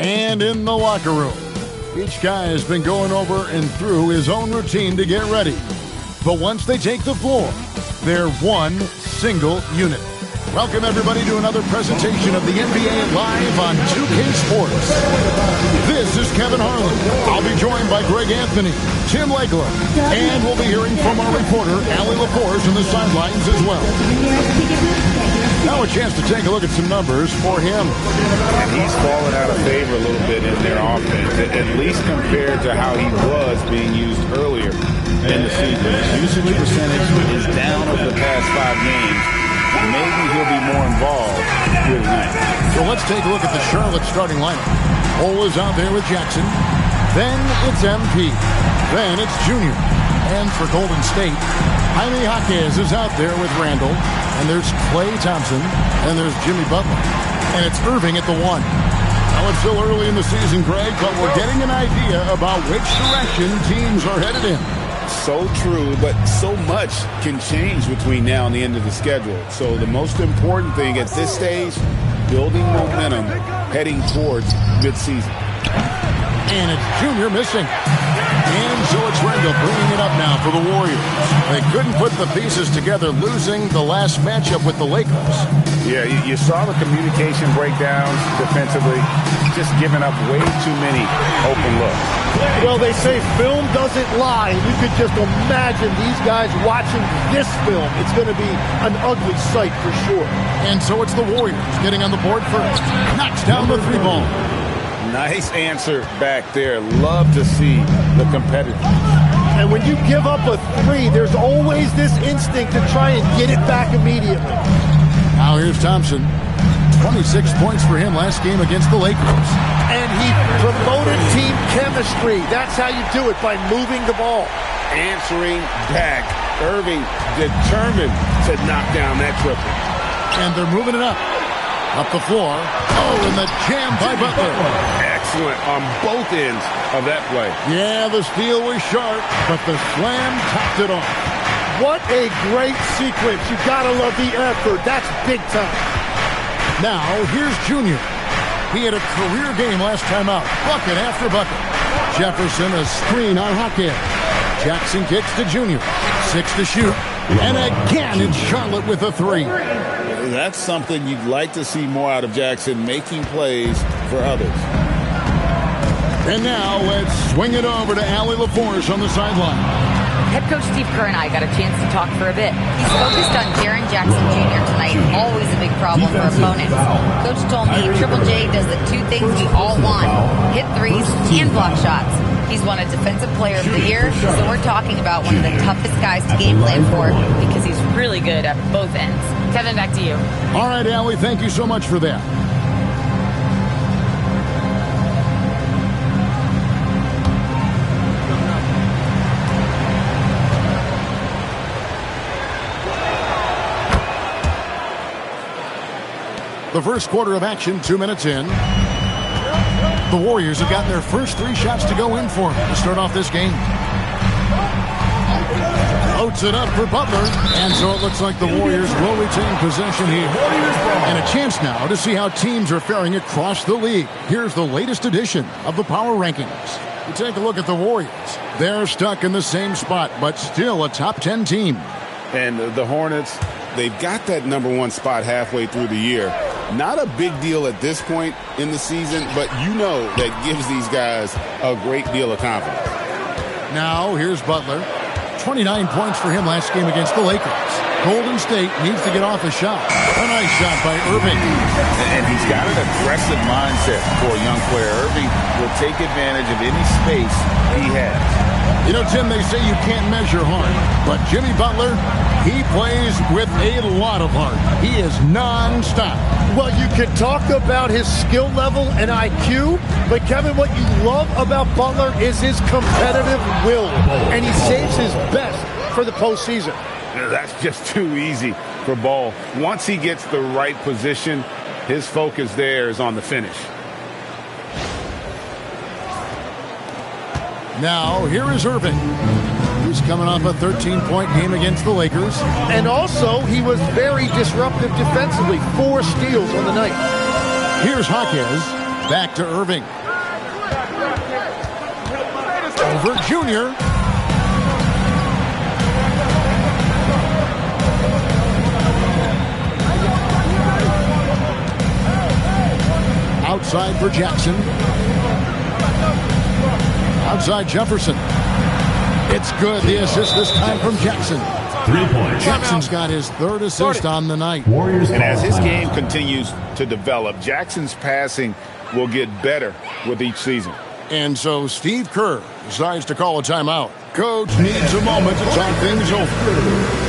And in the locker room, each guy has been going over and through his own routine to get ready. But once they take the floor, they're one single unit. Welcome, everybody, to another presentation of the NBA Live on 2K Sports. This is Kevin Harlan. I'll be joined by Greg Anthony, Tim Legler, and we'll be hearing from our reporter, Allie LaForge, on the sidelines as well. Now a chance to take a look at some numbers for him. And he's fallen out of favor a little bit in their offense, at least compared to how he was being used earlier in the season. His usage percentage is down over the past 5 games. Maybe he'll be more involved here tonight. So let's take a look at the Charlotte starting lineup. Cole is out there with Jackson. Then it's MP. Then it's Junior. And for Golden State, Jaime Jaquez is out there with Randall. And there's Klay Thompson. And there's Jimmy Butler. And it's Irving at the 1. Now it's still early in the season, Greg, but we're getting an idea about which direction teams are headed in. So true, but so much can change between now and the end of the schedule. So the most important thing at this stage, building momentum heading towards midseason. And it's Junior missing. And so it's Randall bringing it up now for the Warriors. They couldn't put the pieces together, losing the last matchup with the Lakers. Yeah, you saw the communication breakdowns defensively, just giving up way too many open looks. Well, they say film doesn't lie. You could just imagine these guys watching this film. It's going to be an ugly sight for sure. And so it's the Warriors getting on the board first. Knocks down the 3-ball. Nice answer back there. Love to see the competitive. And when you give up a 3, there's always this instinct to try and get it back immediately. Now here's Thompson. 26 points for him last game against the Lakers. And he promoted team chemistry. That's how you do it, by moving the ball. Answering back. Irving determined to knock down that triple. And they're moving it up. Up the floor. Oh, and the jam by Butler. Excellent on both ends of that play. Yeah, the steal was sharp, but the slam topped it off. What a great sequence. You gotta love the effort. That's big time. Now, here's Junior. He had a career game last time out. Bucket after bucket. Jefferson a screen on Jaquez. Jackson kicks to Junior. 6 to shoot. And again, it's Charlotte with a 3. That's something you'd like to see more out of Jackson, making plays for others. And now let's swing it over to Allie LaForge on the sideline. Head coach Steve Kerr and I got a chance to talk for a bit. He's focused on Jaren Jackson Jr. tonight, always a big problem for opponents. Coach told me Triple J does the 2 things we all want, hit threes and block shots. He's won a Defensive Player of the Year, so we're talking about one of the toughest guys to game plan for because he's really good at both ends. Kevin, back to you. All right, Allie, thank you so much for that. The first quarter of action, 2 minutes in. The Warriors have gotten their first 3 shots to go in for them to start off this game. Floats it up for Butler, and so it looks like the Warriors will retain possession here. And a chance now to see how teams are faring across the league. Here's the latest edition of the Power Rankings. We take a look at the Warriors. They're stuck in the same spot, but still a top 10 team. And the Hornets, they've got that number 1 spot halfway through the year. Not a big deal at this point in the season, but you know that gives these guys a great deal of confidence. Now, here's Butler. 29 points for him last game against the Lakers. Golden State needs to get off a shot. A nice shot by Irving. And he's got an aggressive mindset for a young player. Irving will take advantage of any space he has. You know, Tim, they say you can't measure heart, but Jimmy Butler, he plays with a lot of heart. He is non-stop. Well, you can talk about his skill level and IQ, but Kevin, what you love about Butler is his competitive will, and he saves his best for the postseason. That's just too easy for Ball. Once he gets the right position, his focus there is on the finish. Now, here is Irving. He's coming off a 13-point game against the Lakers. And also, he was very disruptive defensively. 4 steals on the night. Here's Jaquez. Back to Irving. Over Junior. Outside for Jackson. Outside Jefferson. It's good. The assist this time from Jackson. 3 points. Jackson's got his third assist on the night. Warriors. And as his game continues to develop, Jackson's passing will get better with each season. And so Steve Kerr decides to call a timeout. Coach needs a moment to talk things over.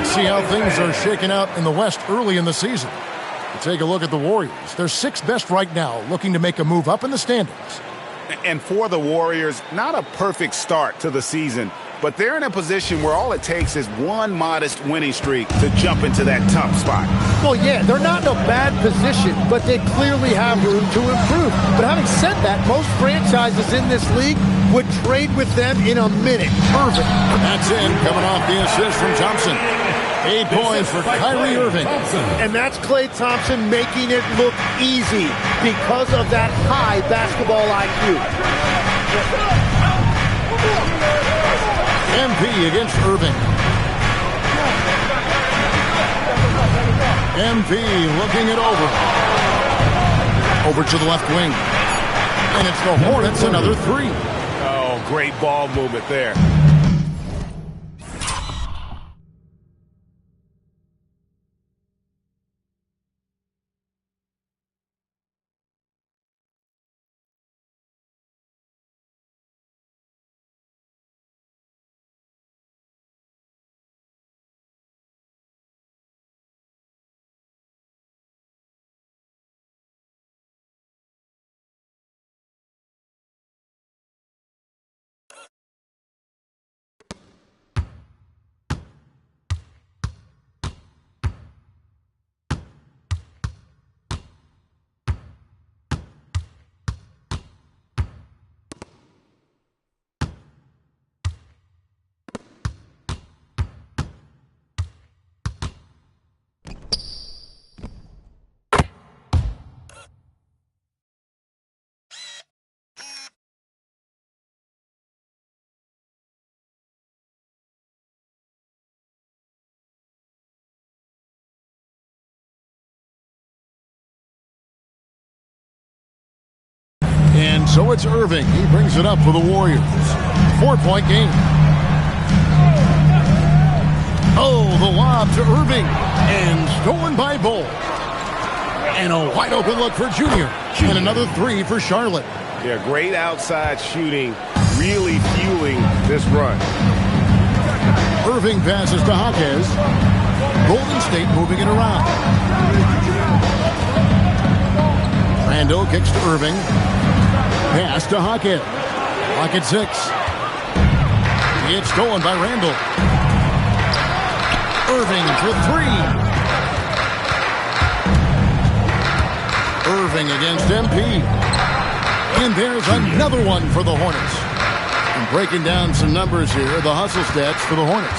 See how things are shaking out in the West early in the season. Take a look at the Warriors. They're sixth best right now, looking to make a move up in the standings. And for the Warriors, not a perfect start to the season, but they're in a position where all it takes is one modest winning streak to jump into that top spot. Well, yeah, they're not in a bad position, but they clearly have room to improve. But having said that, most franchises in this league would trade with them in a minute. Perfect. That's in, coming off the assist from Thompson. 8 points for Kyrie Irving. And that's Klay Thompson making it look easy because of that high basketball IQ. MP against Irving. MP looking it over. Over to the left wing. And it's the Hornets, another three. Oh, great ball movement there. And so it's Irving. He brings it up for the Warriors. 4-point game. Oh, the lob to Irving. And stolen by Bull. And a wide open look for Junior. And another three for Charlotte. Yeah, great outside shooting, really fueling this run. Irving passes to Hawkes. Golden State moving it around. Randall kicks to Irving. Pass to Hawkes. Hawkes 6. It's stolen by Randall. Irving for three. Irving against MP. And there's another one for the Hornets. And breaking down some numbers here, the hustle stats for the Hornets.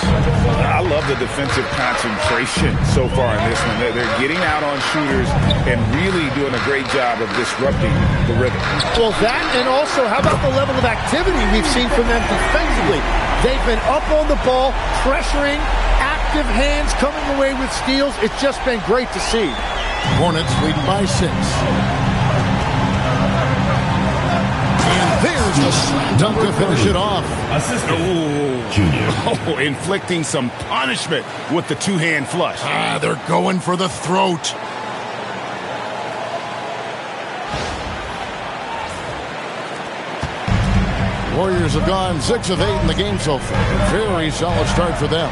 I love the defensive concentration so far in this one. They're getting out on shooters and really doing a great job of disrupting the rhythm. Well, that, and also, how about the level of activity we've seen from them defensively? They've been up on the ball, pressuring, active hands coming away with steals. It's just been great to see. Hornets leading by 6. There's the slam dunk to finish it off. Oh, inflicting some punishment with the two-hand flush. They're going for the throat. Warriors have gone 6 of 8 in the game so far. Very solid start for them.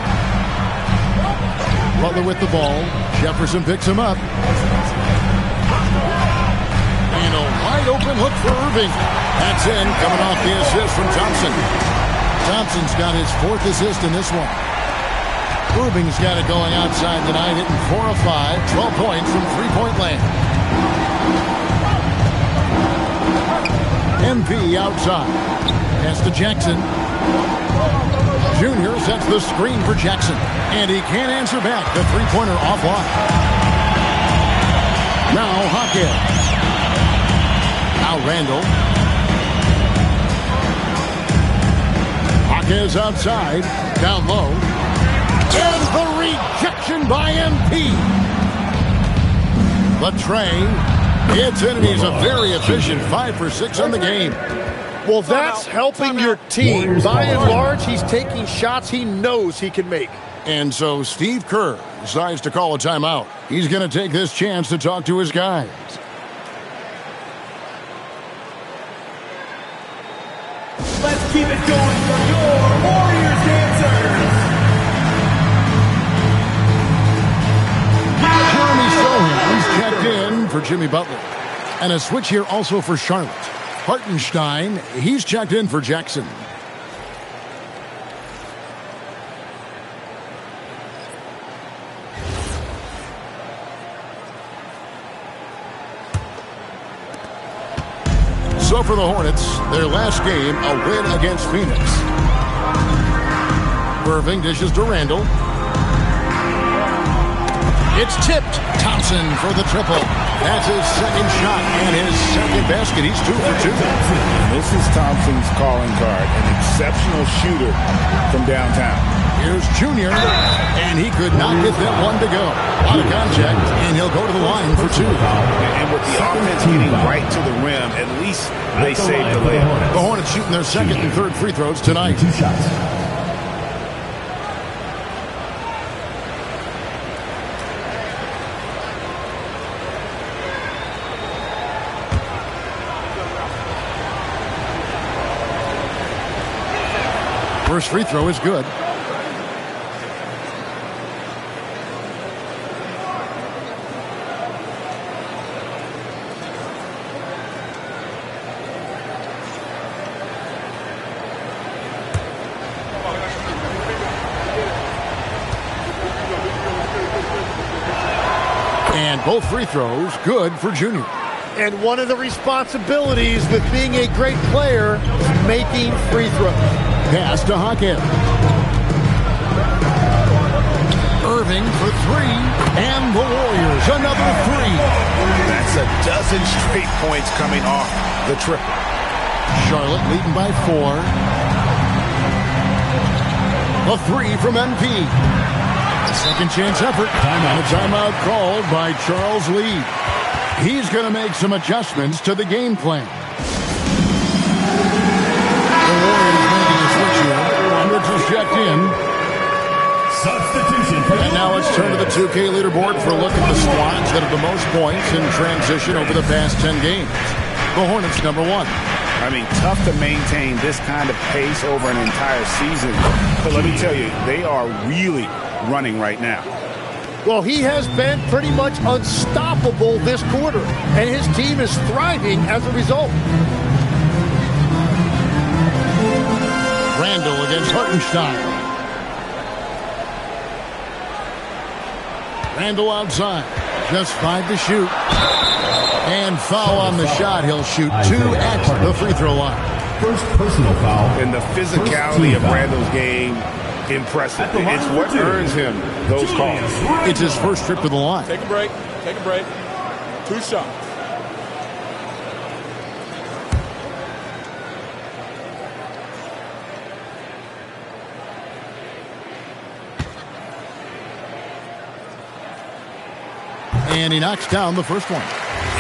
Butler with the ball. Jefferson picks him up. And a wide open hook for Irving. That's in, coming off the assist from Thompson. Thompson's got his 4th assist in this one. Irving's got it going outside tonight, hitting 4 of 5, 12 points from three-point land. MP outside. Pass to Jackson. Junior sets the screen for Jackson, and he can't answer back. The three-pointer offline. Now Hawkins. Now Randall. Hawkins outside, down low. And the rejection by MP. Latrey gets in, and he's a very efficient 5 for 6 on the game. Well, that's helping your team. By and large, he's taking shots he knows he can make. And so Steve Kerr decides to call a timeout. He's going to take this chance to talk to his guys. Let's keep it going for your Warriors dancers. Jeremy Sohan's checked in for Jimmy Butler. And a switch here also for Charlotte. Hartenstein, he's checked in for Jackson. So for the Hornets, their last game, a win against Phoenix. Irving dishes to Randall. It's tipped. Thompson for the triple. That's his second shot and his second basket. He's 2 for 2. This is Thompson's calling card, an exceptional shooter from downtown. Here's Junior, and he could not get that one to go. Out of contact, and he'll go to the line for 2. And with the offense getting right to the rim, at least they saved the layup. The Hornets shooting their second and third free throws tonight. 2 shots. First free throw is good. And both free throws good for Junior. And one of the responsibilities with being a great player is making free throws. Pass to Hawkins. Irving for 3, and the Warriors another 3. That's a dozen straight points coming off the triple. Charlotte leading by 4. A 3 from MP. Second chance effort. And a timeout called by Charles Lee. He's going to make some adjustments to the game plan. The Warriors making a switch here. Hundreds is checked in. Substitution. And now let's turn to the 2K leaderboard for a look at the squads that have the most points in transition over the past 10 games. The Hornets, number 1. I mean, tough to maintain this kind of pace over an entire season. But let me tell you, they are really running right now. Well, he has been pretty much unstoppable this quarter, and his team is thriving as a result. Randall against Hartenstein. Randall outside. Just 5 to shoot. And foul on the shot. He'll shoot 2 at the free throw line. First personal foul. And the physicality of Randall's game, impressive. It's what earns him those calls. It's his first trip to the line. Take a break. Take a break. 2 shots. And he knocks down the first one.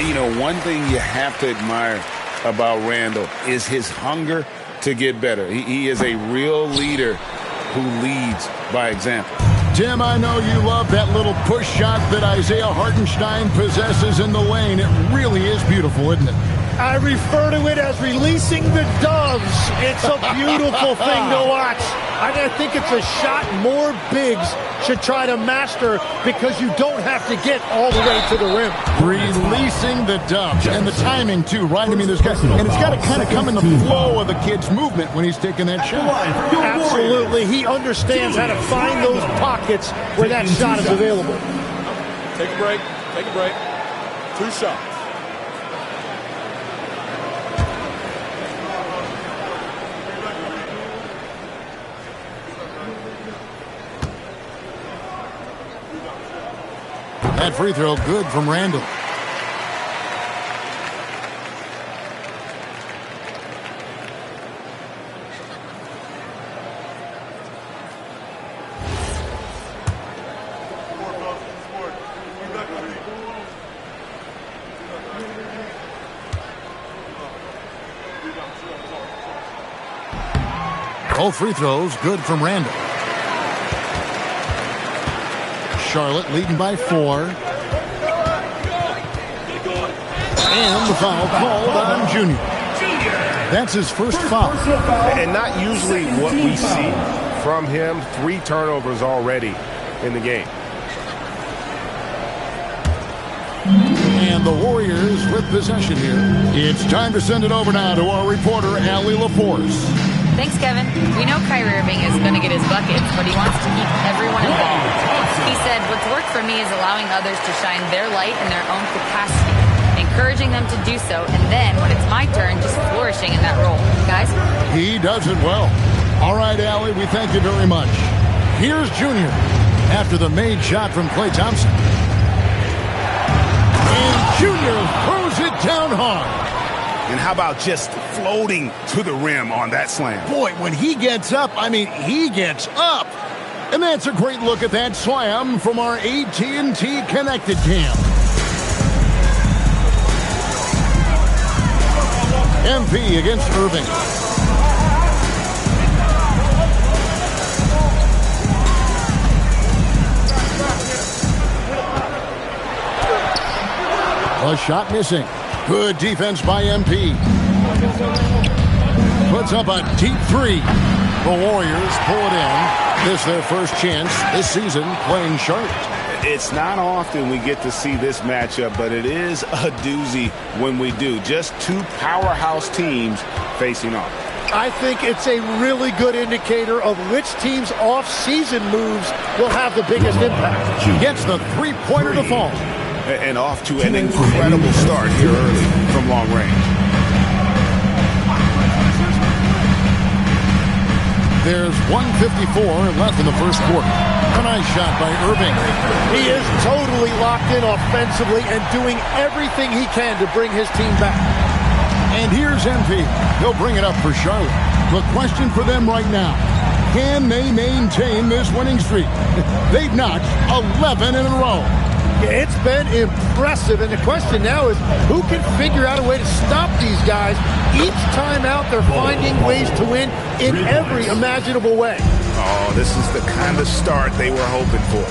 You know, one thing you have to admire about Randall is his hunger to get better. He is a real leader who leads by example. Tim, I know you love that little push shot that Isaiah Hartenstein possesses in the lane. It really is beautiful, isn't it? I refer to it as releasing the doves. It's a beautiful thing to watch. I think it's a shot more bigs should try to master because you don't have to get all the way to the rim. Releasing the doves. And the timing, too, right? I mean, there's got, and it's got to kind of come in the flow of the kid's movement when he's taking that shot. Absolutely. He understands how to find those pockets where that shot is available. Take a break. Take a break. 2 shots. That free throw good from Randall. Both free throws good from Randall. Charlotte leading by 4. And the foul called on Junior. That's his first foul. And not usually what we see from him. 3 turnovers already in the game. And the Warriors with possession here. It's time to send it over now to our reporter, Allie LaForce. Thanks, Kevin. We know Kyrie Irving is going to get his buckets, but he wants to keep everyone involved. He said, what's worked for me is allowing others to shine their light in their own capacity, encouraging them to do so, and then, when it's my turn, just flourishing in that role. Guys? He does it well. All right, Allie, we thank you very much. Here's Junior after the made shot from Klay Thompson. And Junior throws it down hard. And how about just floating to the rim on that slam? Boy, when he gets up, I mean, he gets up. And that's a great look at that slam from our AT&T Connected Cam. MP against Irving. A shot missing. Good defense by MP. Puts up a deep 3. The Warriors pull it in. This is their first chance this season playing Charlotte. It's not often we get to see this matchup, but it is a doozy when we do. Just 2 powerhouse teams facing off. I think it's a really good indicator of which team's off-season moves will have the biggest impact. Gets the 3-pointer to fall. And off to an incredible start here early from long range. There's 1:54 left in the first quarter. A nice shot by Irving. He is totally locked in offensively and doing everything he can to bring his team back. And here's MP. He'll bring it up for Charlotte. The question for them right now, can they maintain this winning streak? They've notched 11 in a row. It's been impressive, and the question now is who can figure out a way to stop these guys? Each time out, they're finding ways to win in every imaginable way. Oh, this is the kind of start they were hoping for.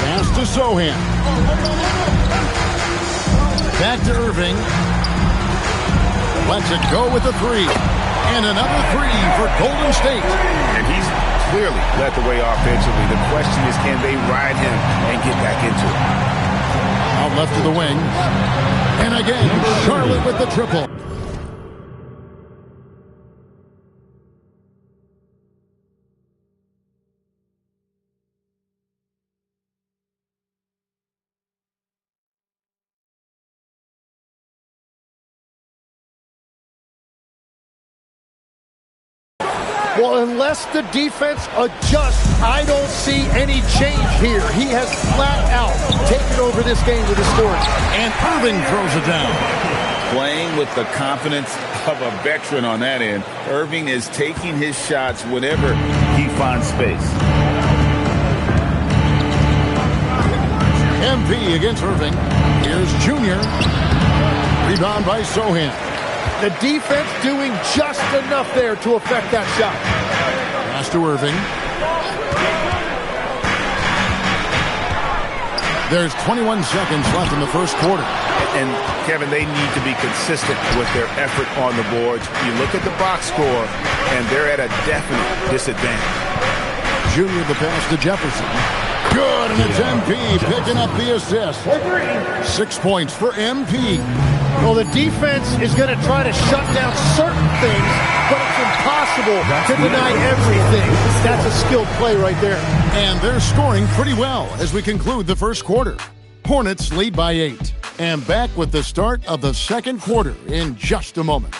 Pass to Sohan. Back to Irving. Lets it go with a 3. And another 3 for Golden State. And he's clearly led the way offensively. The question is, can they ride him and get back into it? Out left to the wing. And again, Charlotte with the triple. Well, unless the defense adjusts, I don't see any change here. He has flat out taken over this game with his scoring. And Irving throws it down. Playing with the confidence of a veteran on that end. Irving is taking his shots whenever he finds space. MP against Irving. Here's Junior. Rebound by Sohan. The defense doing just enough there to affect that shot. Pass to Irving. There's 21 seconds left in the first quarter. And, Kevin, they need to be consistent with their effort on the boards. You look at the box score, and they're at a definite disadvantage. Junior the pass to Jefferson. Good, and it's MP picking up the assist. 6 points for MP. Well, the defense is going to try to shut down certain things, but it's impossible to deny everything. That's a skilled play right there. And they're scoring pretty well as we conclude the first quarter. Hornets lead by 8. And back with the start of the second quarter in just a moment.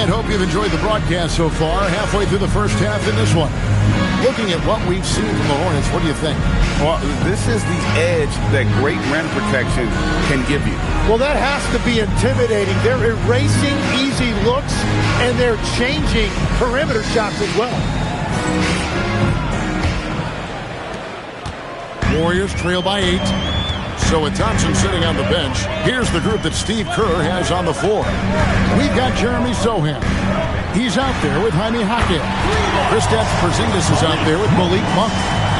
Hope you've enjoyed the broadcast so far. Halfway through the first half in this one. Looking at what we've seen from the Hornets, what do you think? Well, this is the edge that great rim protection can give you. Well, that has to be intimidating. They're erasing easy looks, and they're changing perimeter shots as well. Warriors trail by 8. So with Thompson sitting on the bench, here's the group that Steve Kerr has on the floor. We've got Jeremy Sohan. He's out there with Jaime Jaquez. Kristaps Porzingis is out there with Malik Monk.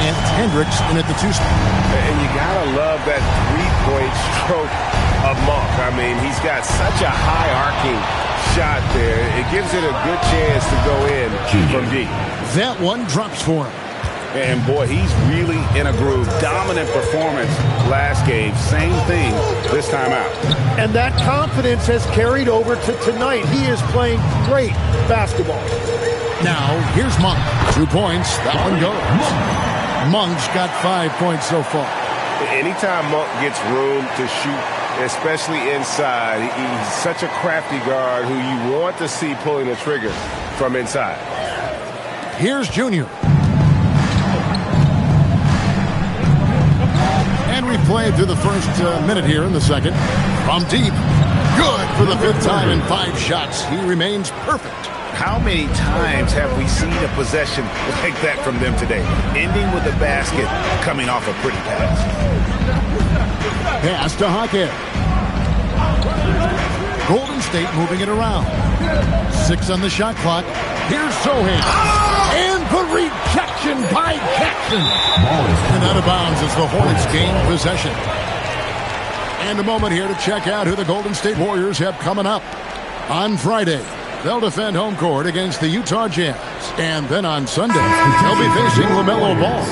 And Hendricks in at the 2 spot. And you gotta love that three-point stroke of Monk. I mean, he's got such a high arcing shot there. It gives it a good chance to go in from deep. That one drops for him. And, boy, he's really in a groove. Dominant performance last game. Same thing this time out. And that confidence has carried over to tonight. He is playing great basketball. Now, here's Monk. 2 points. That one goes. Monk's got 5 points so far. Anytime Monk gets room to shoot, especially inside, he's such a crafty guard who you want to see pulling the trigger from inside. Here's Junior. And we played through the first minute here in the second. From deep. Good for the 5th time in 5 shots. He remains perfect. How many times have we seen a possession like that from them today? Ending with a basket, coming off a pretty pass. Pass to Jaquez. Golden State moving it around. 6 on the shot clock. Here's Sohan. And the rejection by Jackson. And out of bounds as the Hornets gain possession. And a moment here to check out who the Golden State Warriors have coming up. On Friday, they'll defend home court against the Utah Jazz. And then on Sunday, they'll be facing LaMelo Ball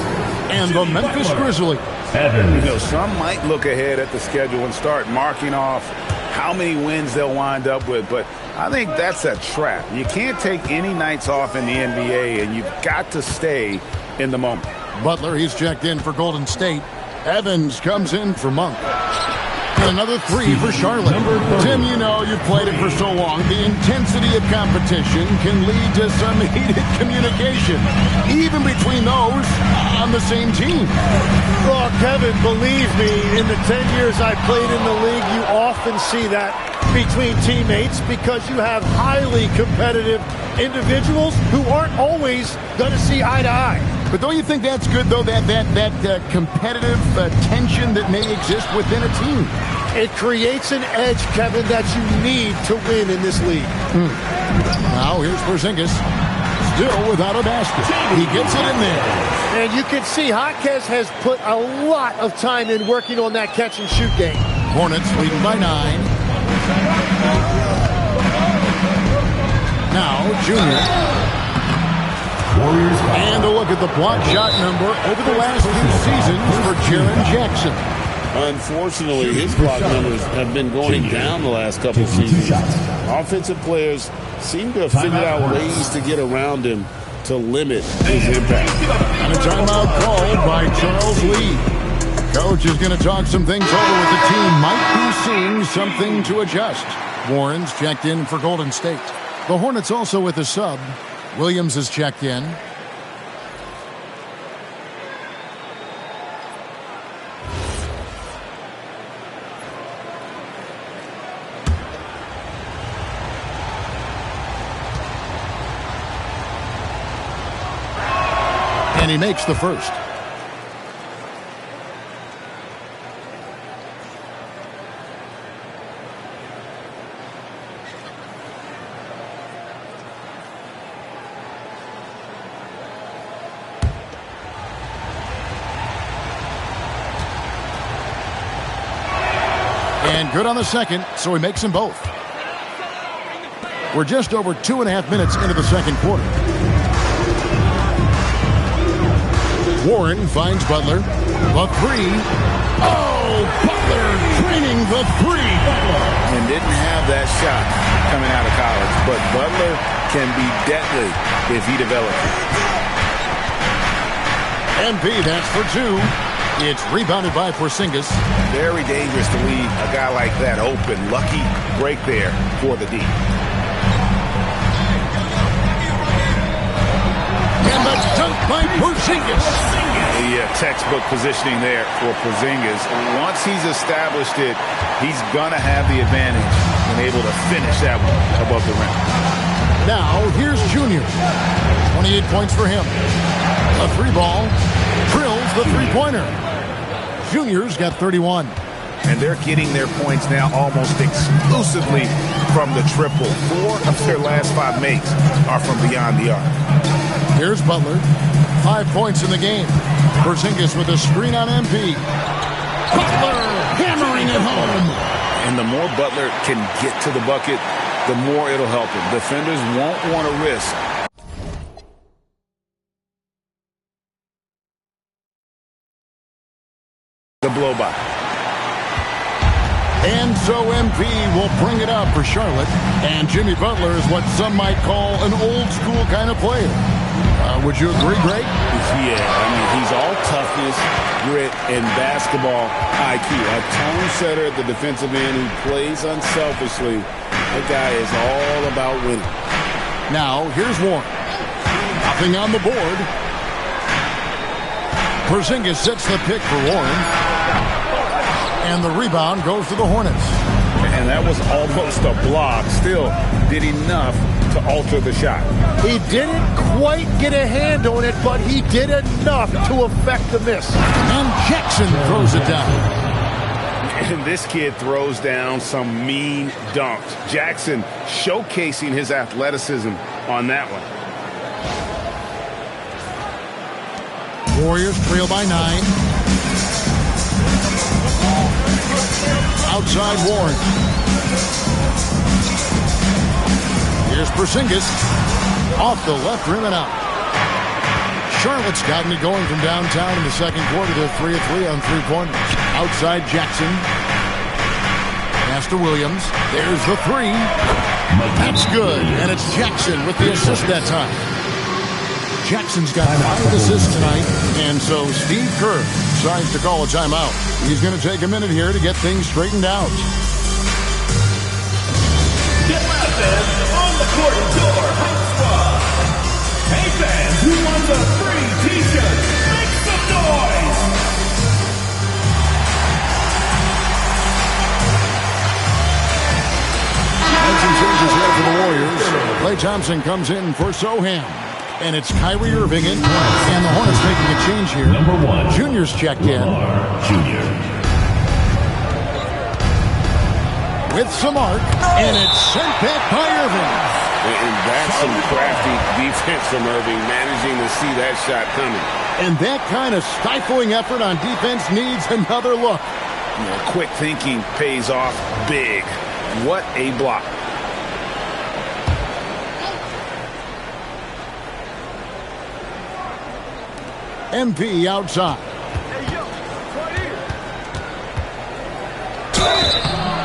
and the Memphis Grizzlies. You know, some might look ahead at the schedule and start marking off how many wins they'll wind up with, but I think that's a trap. You can't take any nights off in the NBA, and you've got to stay in the moment. Butler, he's checked in for Golden State. Evans comes in for Monk. And another 3 for Charlotte. Tim, you know, you've played it for so long. The intensity of competition can lead to some heated communication, even between those on the same team. Well, Kevin, believe me, in the 10 years I played in the league, you often see that between teammates because you have highly competitive individuals who aren't always going to see eye to eye. But don't you think that's good, though, that competitive tension that may exist within a team? It creates an edge, Kevin, that you need to win in this league. Now here's Porzingis, still without a basket. He gets it in there. And you can see Jaquez has put a lot of time in working on that catch-and-shoot game. Hornets leading by 9. Now, Junior. And a look at the block shot number over the last few seasons for Jaren Jackson. Unfortunately, his block numbers have been going down the last couple of seasons. Offensive players seem to have figured out ways to get around him to limit his impact. And a timeout called by Charles Lee. Coach is going to talk some things over with the team. Might be seeing something to adjust. Warren's checked in for Golden State. The Hornets also with a sub. Williams is checked in. And he makes the first. And good on the second, so he makes them both. We're just over 2.5 minutes into the second quarter. Warren finds Butler. The three. Oh, Butler draining the three. And didn't have that shot coming out of college, but Butler can be deadly if he develops it. MP, that's for two. It's rebounded by Porzingis. Very dangerous to leave a guy like that open. Lucky break there for the D. And the dunk by Porzingis. The textbook positioning there for Porzingis. Once he's established it, he's going to have the advantage and able to finish that one above the rim. Now, here's Junior. 28 points for him. A three ball. Drills the three-pointer. Junior's got 31. And they're getting their points now almost exclusively from the triple. 4 of their last 5 makes are from beyond the arc. Here's Butler. 5 points in the game. Porzingis with a screen on MP. Butler hammering it home. And the more Butler can get to the bucket, the more it'll help him. Defenders won't want to risk the blow-by. And so MP will bring it up for Charlotte. And Jimmy Butler is what some might call an old-school kind of player. Would you agree, Greg? Yeah, I mean, he's all toughness, grit, and basketball IQ. A tone setter at the defensive end who plays unselfishly. That guy is all about winning. Now, here's Warren. Nothing on the board. Porzingis sets the pick for Warren. And the rebound goes to the Hornets. And that was almost a block. Still did enough to alter the shot. He didn't quite get a hand on it, but he did enough to affect the miss. And Jackson throws it down. And this kid throws down some mean dunks. Jackson showcasing his athleticism on that one. Warriors trail by 9. Outside Warren. Here's Porzingis. Off the left rim and out. Charlotte's gotten it going from downtown in the second quarter. They're 3 of 3 on three-pointers. Outside Jackson. Pass to Williams. There's the three. That's good. And it's Jackson with the assist that time. Jackson's got 5 assists tonight. And so Steve Kerr decides to call a timeout. He's going to take a minute here to get things straightened out. Get loud, fans, on the court door, Hype Squad. Hey, fans who won the free T-shirt, make some noise. And some changes here for the Warriors. Klay Thompson comes in for Soham. And it's Kyrie Irving in. And the Hornets making a change here. Number 1. Junior's checked in. Junior. With some arc. And it's sent back by Irving. And that's some crafty defense from Irving, managing to see that shot coming. And that kind of stifling effort on defense needs another look. You know, quick thinking pays off big. What a block. MP outside.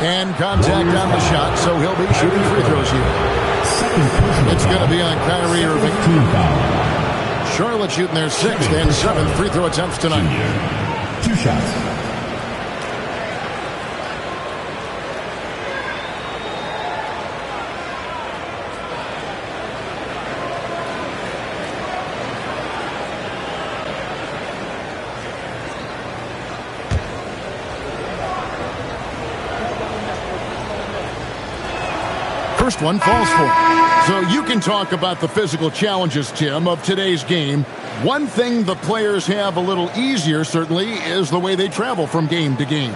And contact on the shot, so he'll be shooting free throws here. It's going to be on Kyrie Irving. Charlotte shooting their 6th and 7th free throw attempts tonight. 2 shots. First one falls for him. So you can talk about the physical challenges, Tim, of today's game. One thing the players have a little easier, certainly, is the way they travel from game to game.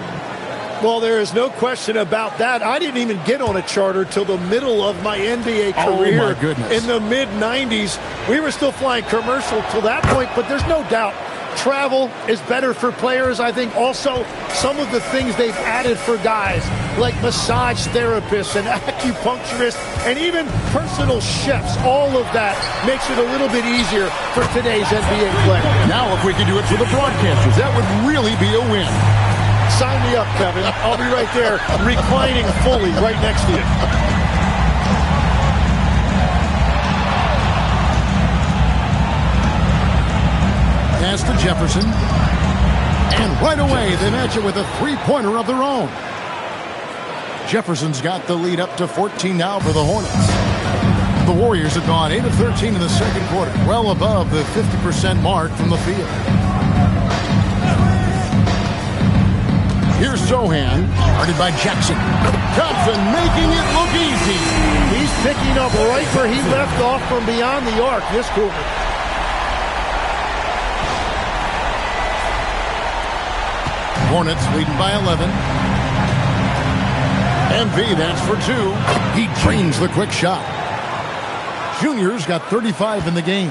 Well, there is no question about that. I didn't even get on a charter till the middle of my NBA career. Oh, my goodness. In the mid-90s, we were still flying commercial till that point, but there's no doubt travel is better for players. I think also some of the things they've added for guys, like massage therapists and acupuncturists and even personal chefs, all of that makes it a little bit easier for today's NBA player. Now, if we could do it for the broadcasters, that would really be a win. Sign me up, Kevin. I'll be right there reclining fully right next to you. Pass to Jefferson. And right away, they match it with a three-pointer of their own. Jefferson's got the lead up to 14 now for the Hornets. The Warriors have gone 8 of 13 in the second quarter, well above the 50% mark from the field. Here's Sohan, guarded by Jackson. Thompson making it look easy. He's picking up right where he left off from beyond the arc this quarter. Hornets leading by 11. MV, that's for 2. He drains the quick shot. Junior's got 35 in the game.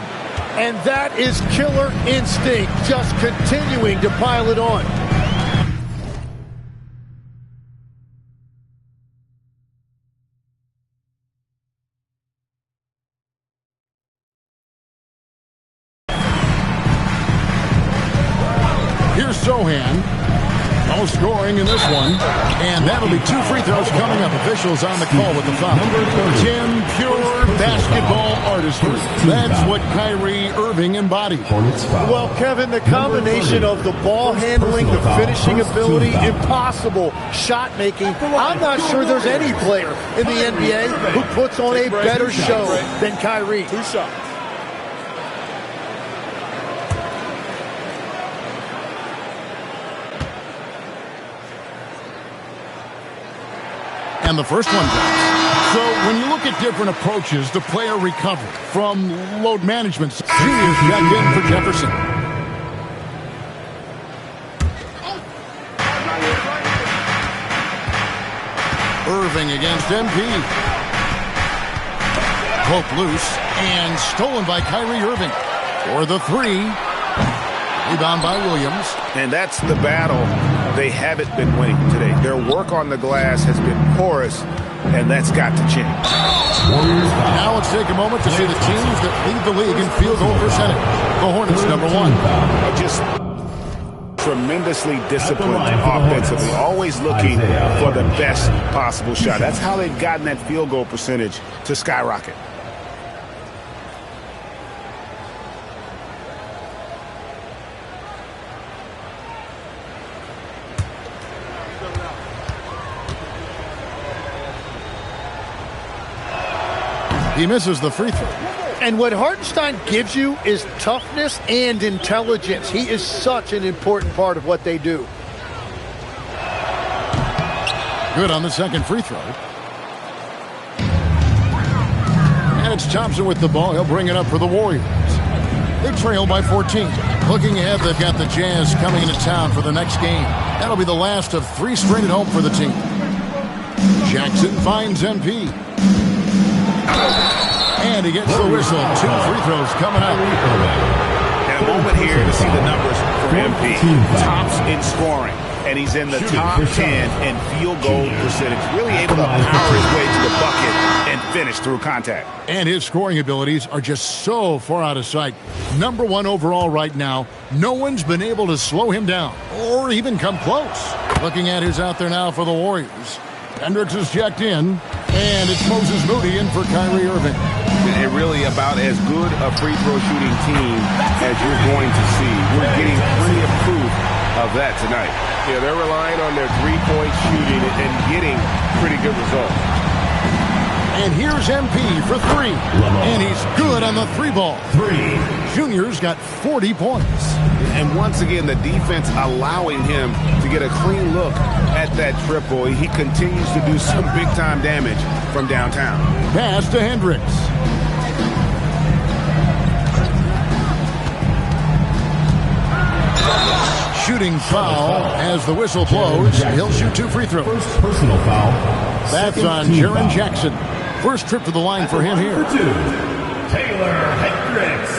And that is killer instinct, just continuing to pile it on. Here's Sohan. No scoring in this one. And that'll be 2 free throws coming up. Officials on the call with the foul. Tim, pure basketball artistry. That's what Kyrie Irving embodies. Well, Kevin, the combination of the ball handling, the finishing ability, impossible shot making. I'm not sure there's any player in the NBA who puts on a better show than Kyrie. 2 shots. And the first one drops. So when you look at different approaches to player recovery from load management, Junior's checked in for Jefferson. Irving against MP. Pope loose and stolen by Kyrie Irving for the 3. Rebound by Williams. And that's the battle they haven't been winning today. Their work on the glass has been porous, and that's got to change. Now let's take a moment to see the teams that lead the league in field goal percentage. The Hornets, number 1. Just tremendously disciplined offensively, always looking for the best possible shot. That's how they've gotten that field goal percentage to skyrocket. He misses the free throw. And what Hartenstein gives you is toughness and intelligence. He is such an important part of what they do. Good on the second free throw. And it's Thompson with the ball. He'll bring it up for the Warriors. They trail by 14. Looking ahead, they've got the Jazz coming into town for the next game. That'll be the last of 3 straight at home for the team. Jackson finds MP. And he gets the whistle. 2 free throws coming up. And a moment here to see the numbers for MP. Tops in scoring. And he's in the top 10 in field goal percentage. Really able to power his way to the bucket and finish through contact. And his scoring abilities are just so far out of sight. Number 1 overall right now. No one's been able to slow him down or even come close. Looking at who's out there now for the Warriors. Hendricks is checked in, and it's Moses Moody in for Kyrie Irving. And really about as good a free throw shooting team as you're going to see. We're getting plenty of proof of that tonight. Yeah, they're relying on their three-point shooting and getting pretty good results. And here's MP for three. And he's good on the three ball. Junior's got 40 points. And once again, the defense allowing him to get a clean look at that triple. He continues to do some big-time damage from downtown. Pass to Hendricks. Shooting foul as the whistle blows. He'll shoot 2 free throws. First personal foul. That's on Jaren Jackson. First trip to the line for him here. For 2, Taylor Hendricks.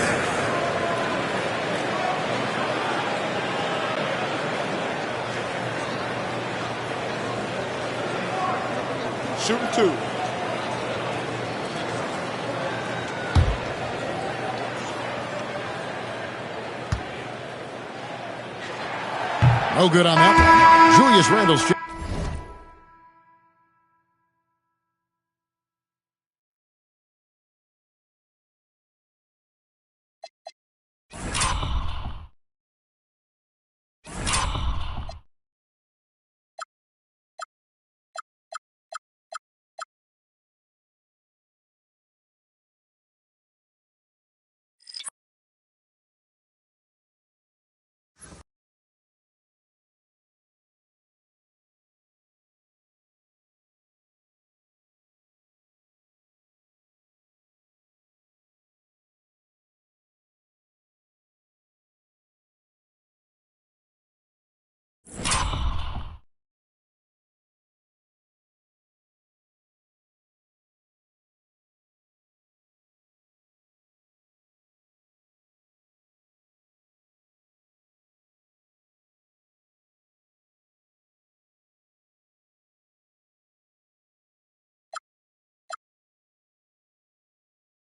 Shooting 2. No good on that. Julius Randle's.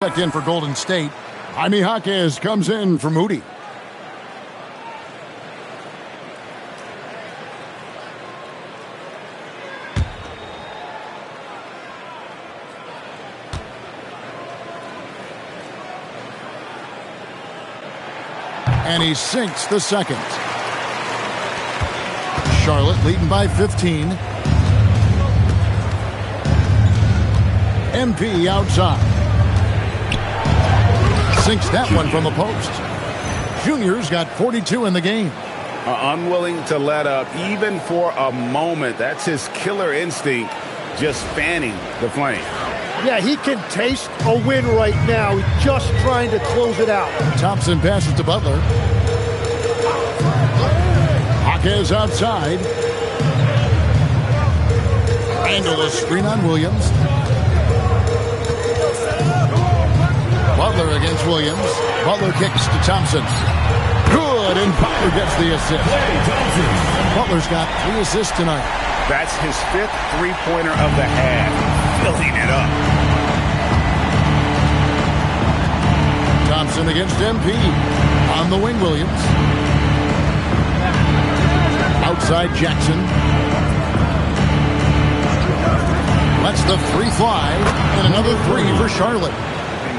Checked in for Golden State. Jaime Jaquez comes in for Moody. And he sinks the second. Charlotte leading by 15. MP outside. Sinks that one from the post. Junior's got 42 in the game. Unwilling to let up even for a moment. That's his killer instinct, just fanning the flame. Yeah, he can taste a win right now. He's just trying to close it out. Thompson passes to Butler. Jaquez outside. Angle a screen on Williams. Butler against Williams. Butler kicks to Thompson. Good, and Butler gets the assist. Butler's got 3 assists tonight. That's his 5th three-pointer of the half. Filling it up. Thompson against MP. On the wing, Williams. Outside Jackson. Lets the 3 fly. And another 3 for Charlotte.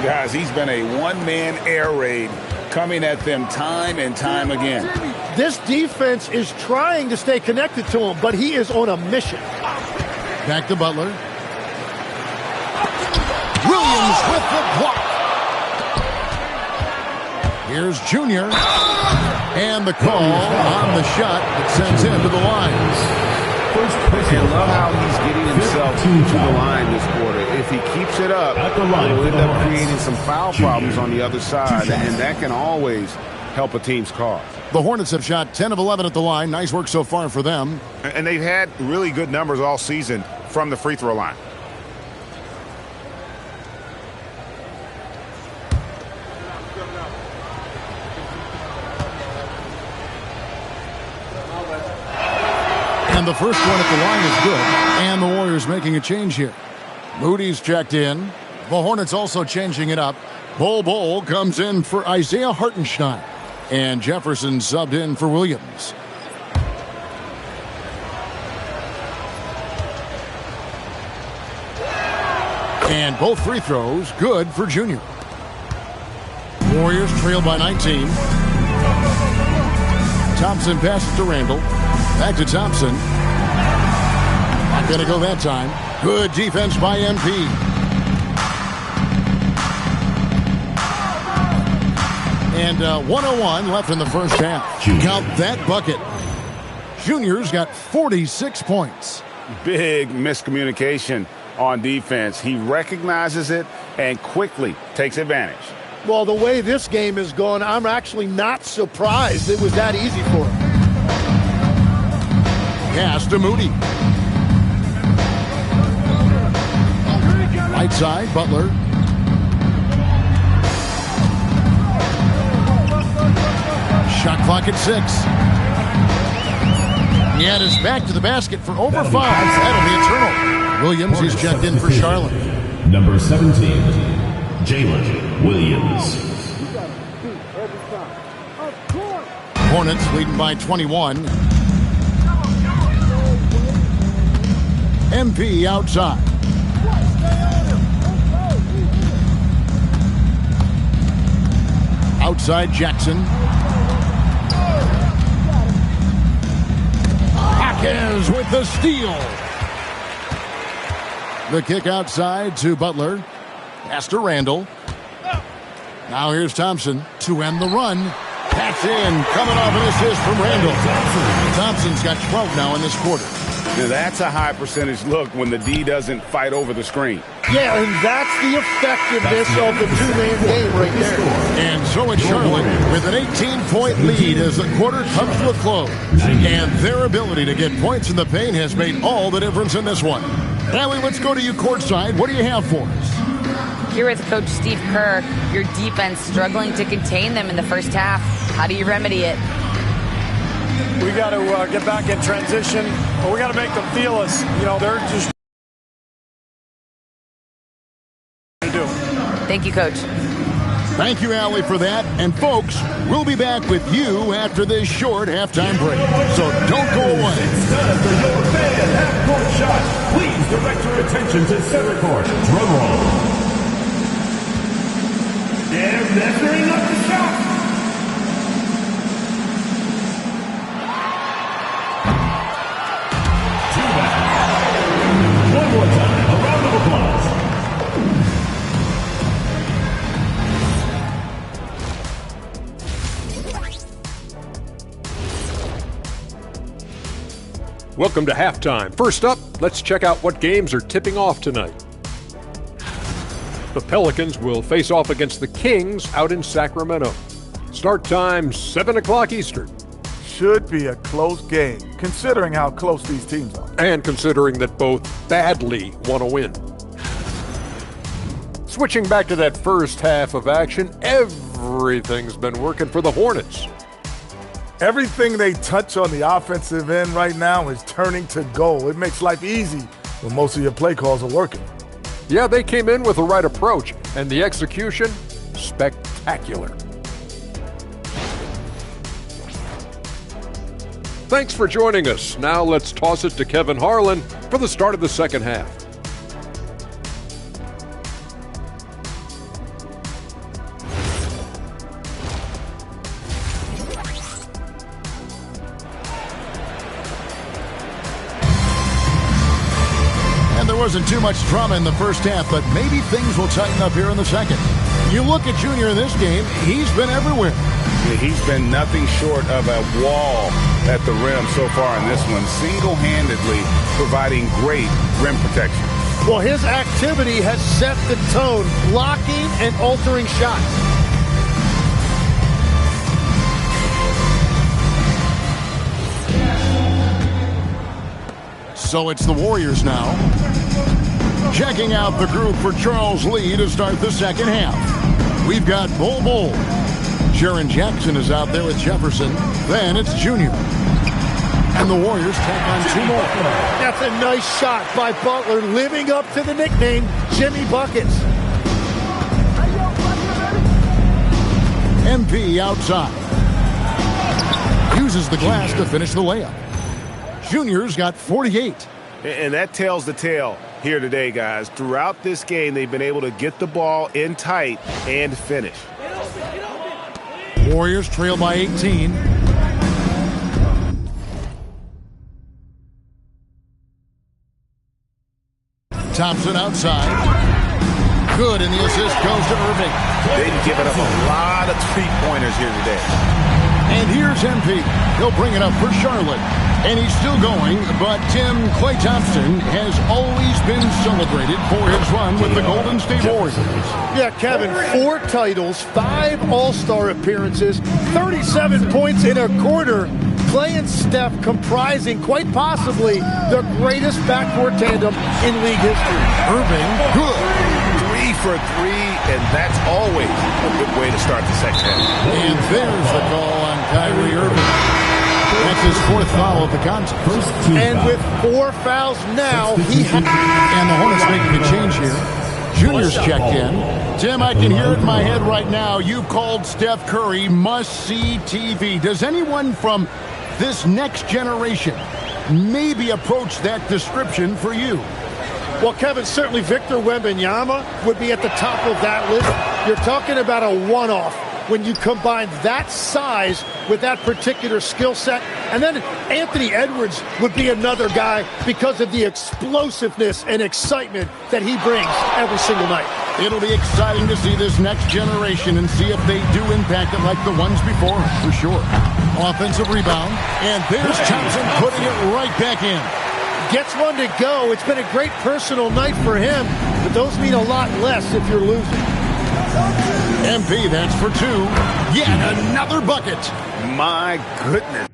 Guys, he's been a one-man air raid coming at them time and time again. This defense is trying to stay connected to him, but he is on a mission. Back to Butler. Williams with the block. Here's Junior. And the call on the shot that sends him to the line. And love how he's getting himself to the line this quarter. If he keeps it up, he'll end up creating some foul problems on the other side, and that can always help a team's cause. The Hornets have shot 10 of 11 at the line. Nice work so far for them. And they've had really good numbers all season from the free throw line. And the first one at the line is good. And the Warriors making a change here. Moody's checked in. The Hornets also changing it up. Bol comes in for Isaiah Hartenstein. And Jefferson subbed in for Williams. And both free throws good for Junior. Warriors trail by 19. Thompson passes to Randall. Back to Thompson. Not going to go that time. Good defense by MP. And 1:01 left in the first half. Count that bucket. Junior's got 46 points. Big miscommunication on defense. He recognizes it and quickly takes advantage. Well, the way this game is going, I'm actually not surprised it was that easy for him. Pass to Moody. Right side, Butler. Shot clock at 6. And is back to the basket for over 5. That'll be a turnover. Williams is checked in for Charlotte. Number 17, Jalen Williams. Hornets leading by 21. MP outside. Outside Jackson. Hawkins with the steal. The kick outside to Butler. Pass to Randall. Now here's Thompson to end the run. Pat's in, coming off an assist from Randall. Thompson's got 12 now in this quarter. Now that's a high percentage look when the D doesn't fight over the screen. Yeah, and that's the effectiveness of the two-man game right there. And so it's Charlotte with an 18-point lead as the quarter comes to a close. And their ability to get points in the paint has made all the difference in this one. Allie, let's go to you courtside. What do you have for us? Here with Coach Steve Kerr, your defense struggling to contain them in the first half. How do you remedy it? We got to get back in transition, but we got to make them feel us. You know, they're just to do. Thank you, Coach. Thank you, Allie, for that. And folks, we'll be back with you after this short halftime break. So don't go away. It's time for your fan half-court shot. Please direct your attention to center court. Drum roll. And measuring up the shot. One more time, a round of applause. Welcome to halftime. First up, let's check out what games are tipping off tonight. The Pelicans will face off against the Kings out in Sacramento. Start time, 7 o'clock Eastern. Should be a close game, considering how close these teams are. And considering that both badly want to win. Switching back to that first half of action, everything's been working for the Hornets. Everything they touch on the offensive end right now is turning to gold. It makes life easy when most of your play calls are working. Yeah, they came in with the right approach, and the execution, spectacular. Thanks for joining us. Now let's toss it to Kevin Harlan for the start of the second half. And there wasn't too much drama in the first half, but maybe things will tighten up here in the second. You look at Junior in this game, he's been everywhere. He's been nothing short of a wall at the rim so far in this one, single-handedly providing great rim protection. Well, his activity has set the tone, blocking and altering shots. So it's the Warriors now. Checking out the group for Charles Lee to start the second half. We've got Bol. Jaren Jackson is out there with Jefferson. Then it's Junior. And the Warriors tack on 2 more. That's a nice shot by Butler, living up to the nickname, Jimmy Buckets. MP outside. Uses the glass to finish the layup. Junior's got 48. And that tells the tale. here today, guys. Throughout this game, they've been able to get the ball in tight and finish. Warriors trail by 18. Thompson outside. Good, and the assist goes to Irving. They've given up a lot of three-pointers here today. And here's MP. He'll bring it up for Charlotte. And he's still going, but Tim, Klay Thompson has always been celebrated for his run with the Golden State Warriors. Yeah, Kevin, 4 titles, 5 All-Star appearances, 37 points in a quarter. Klay and Steph comprising quite possibly the greatest backcourt tandem in league history. Irving, good. 3 for 3, and that's always a good way to start the second half. And there's the call on Kyrie Irving. That's his 4th foul of the contest. And with 4 fouls now, and the Hornets making a change here. Junior's checked in. Tim, I can hear it in my head right now. You called Steph Curry must-see TV. Does anyone from this next generation maybe approach that description for you? Well, Kevin, certainly Victor Wembanyama would be at the top of that list. You're talking about a one-off when you combine that size with that particular skill set. And then Anthony Edwards would be another guy because of the explosiveness and excitement that he brings every single night. It'll be exciting to see this next generation and see if they do impact it like the ones before, for sure. Offensive rebound, and there's Thompson putting it right back in. Gets one to go. It's been a great personal night for him, but those mean a lot less if you're losing. MP, that's for 2. Yet another bucket. My goodness.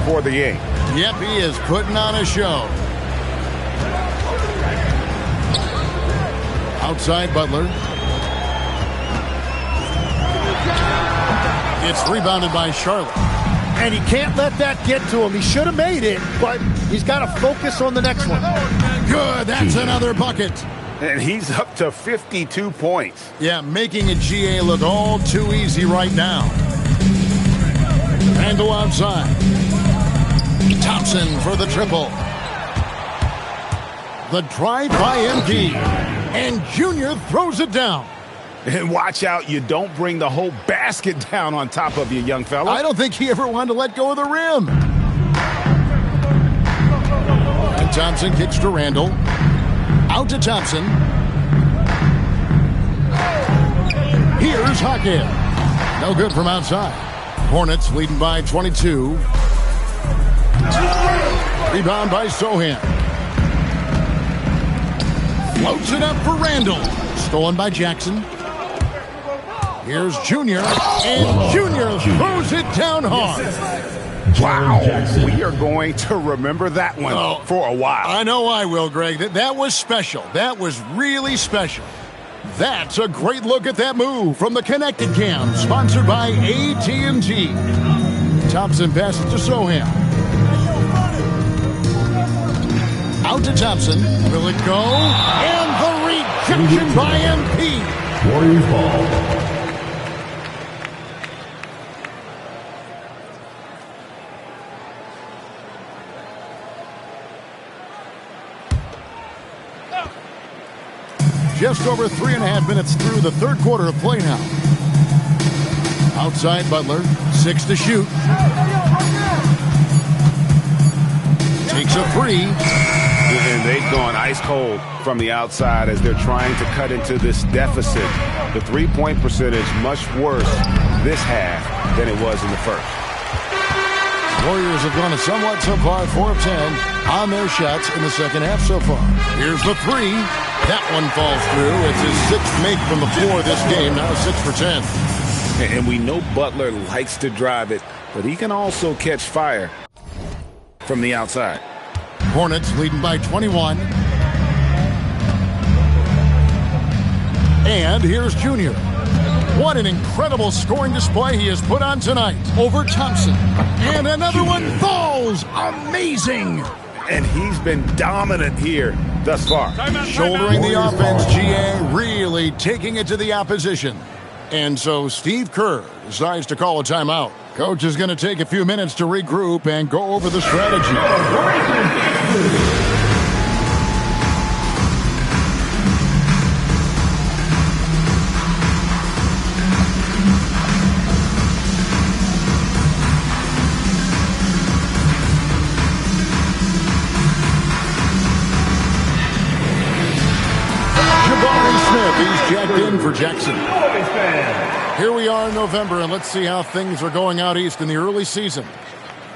For the game. Yep, he is putting on a show. Outside Butler. It's rebounded by Charlotte. And he can't let that get to him. He should have made it, but he's got to focus on the next one. Good, that's another bucket. And he's up to 52 points. Yeah, making a GA look all too easy right now. Randall outside. Thompson for the triple. The drive by MP. And Junior throws it down. And watch out, you don't bring the whole basket down on top of you, young fella. I don't think he ever wanted to let go of the rim. And Thompson kicks to Randall. Out to Thompson. Here's Hackett. No good from outside. Hornets leading by 22. Rebound by Sohan. Floats it up for Randall. Stolen by Jackson. Here's Junior. And Junior throws it down hard. Wow. We are going to remember that one for a while. I know I will, Greg. That was special. That was really special. That's a great look at that move from the Connected Cam, sponsored by AT&T. Thompson passes to Sohan. Out to Thompson. Will it go? And the rejection by MP. Warriors ball. Just over 3.5 minutes through the third quarter of play now. Outside Butler, 6 to shoot. Takes a 3. And they've gone ice cold from the outside as they're trying to cut into this deficit. The three-point percentage much worse this half than it was in the first. Warriors have gone somewhat so far, 4 of 10 on their shots in the second half so far. Here's the 3. That one falls through. It's his 6th make from the floor this game, now 6 for 10. And we know Butler likes to drive it, but he can also catch fire from the outside. Hornets leading by 21. And here's Junior. What an incredible scoring display he has put on tonight over Thompson. And another one falls. Amazing. And he's been dominant here thus far. Shouldering the offense, GA really taking it to the opposition. And so Steve Kerr decides to call a timeout. Coach is going to take a few minutes to regroup and go over the strategy. He's checked in for Jackson. Here we are in November, and let's see how things are going out east in the early season.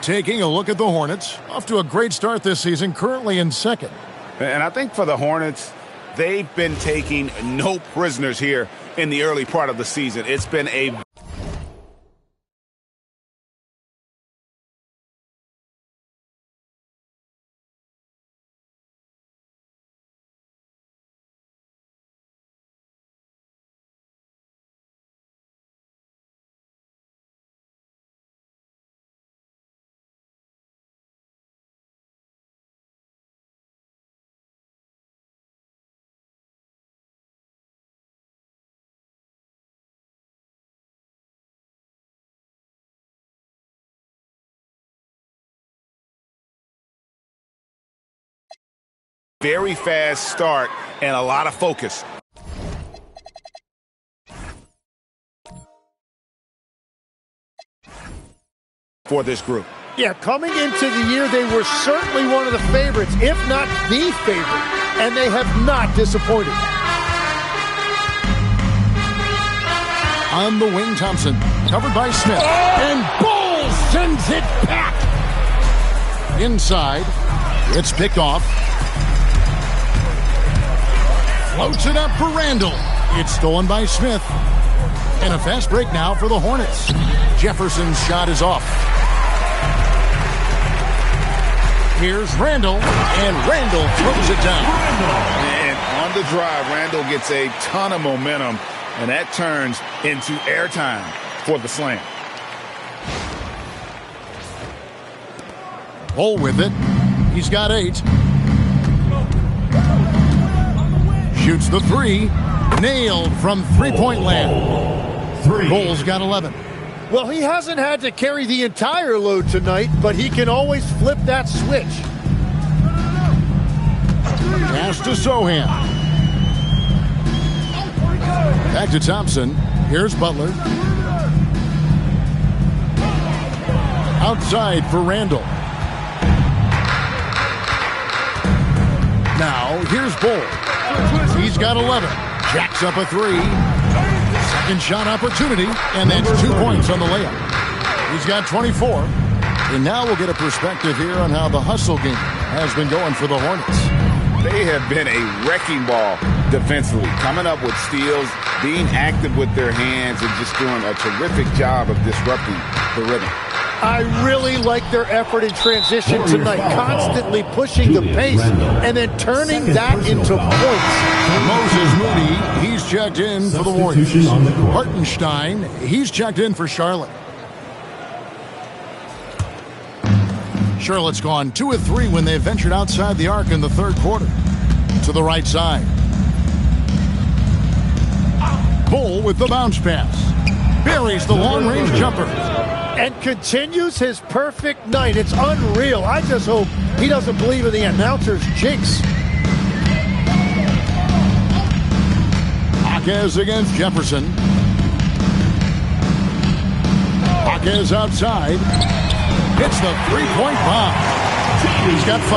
Taking a look at the Hornets. Off to a great start this season, currently in second. And I think for the Hornets, they've been taking no prisoners here in the early part of the season. It's been a very fast start and a lot of focus. For this group. Yeah, coming into the year, they were certainly one of the favorites, if not the favorite, and they have not disappointed. On the wing, Thompson, covered by Smith. And Bull sends it back. Inside, it's picked off. Floats it up for Randall. It's stolen by Smith. And a fast break now for the Hornets. Jefferson's shot is off. Here's Randall, and Randall throws it down. And on the drive, Randall gets a ton of momentum, and that turns into airtime for the slam. Bull with it. He's got 8. Shoots the 3. Nailed from three-point land. Bull's got 11. Well, he hasn't had to carry the entire load tonight, but he can always flip that switch. Pass to Sohan. Back to Thompson. Here's Butler. Outside for Randall. Now, here's Bull. He's got 11. Jacks up a 3. Second shot opportunity, and that's 2 points on the layup. He's got 24. And now we'll get a perspective here on how the hustle game has been going for the Hornets. They have been a wrecking ball defensively, coming up with steals, being active with their hands, and just doing a terrific job of disrupting the rhythm. I really like their effort in transition tonight, constantly pushing the pace and then turning that into points. Moses Moody, he's checked in for the Warriors. Hartenstein, he's checked in for Charlotte. Charlotte's gone 2 of 3 when they ventured outside the arc in the third quarter. To the right side. Bull with the bounce pass. Buries the long-range jumper. And continues his perfect night. It's unreal. I just hope he doesn't believe in the announcer's jinx. Jaquez against Jefferson. Jaquez outside. Hits the three-point bomb. He's got 5.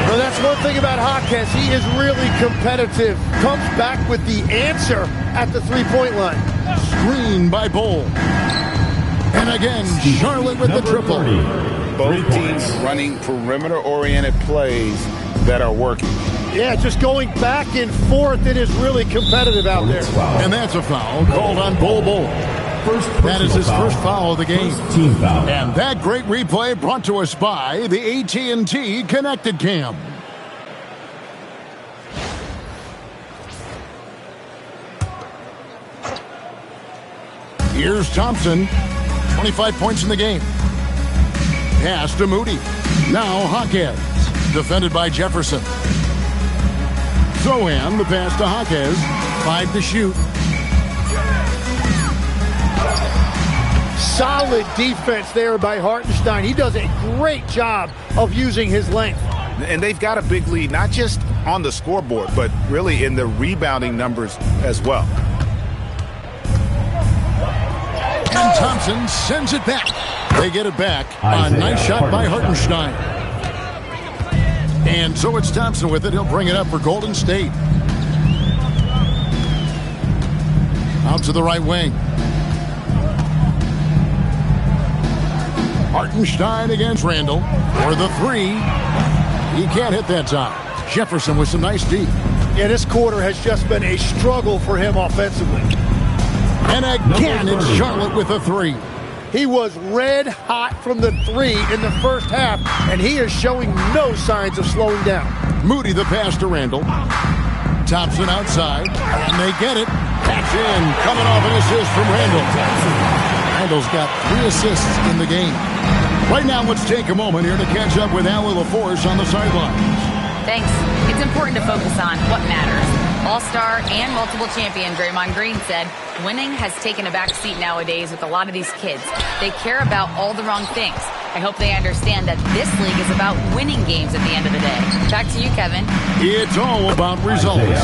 Well, that's one thing about Jaquez. He is really competitive. Comes back with the answer at the three-point line. Screen by Bull. And again, Charlotte with the triple. Both teams running perimeter-oriented plays that are working. Yeah, just going back and forth. It is really competitive out there. And that's a foul called on Bull. That is his first foul of the game. And that great replay brought to us by the AT&T Connected Cam. Here's Thompson. 25 points in the game. Pass to Moody. Now Hawkes. Defended by Jefferson. Zohan, the pass to Hawkes. 5 to shoot. Solid defense there by Hartenstein. He does a great job of using his length. And they've got a big lead, not just on the scoreboard, but really in the rebounding numbers as well. And Thompson sends it back. They get it back. A nice shot by Hartenstein. And so it's Thompson with it. He'll bring it up for Golden State. Out to the right wing. Hartenstein against Randall for the three. He can't hit that time. Jefferson with some nice D. Yeah, this quarter has just been a struggle for him offensively. And again, it's Charlotte with a three. He was red hot from the three in the first half, and he is showing no signs of slowing down. Moody the pass to Randall. Thompson outside, and they get it. That's in, coming off an assist from Randall. Randall's got 3 assists in the game. Right now, let's take a moment here to catch up with Allie LaForce on the sidelines. Thanks. It's important to focus on what matters. All-star and multiple champion Draymond Green said, winning has taken a back seat nowadays with a lot of these kids. They care about all the wrong things. I hope they understand that this league is about winning games at the end of the day. Back to you, Kevin. It's all about results.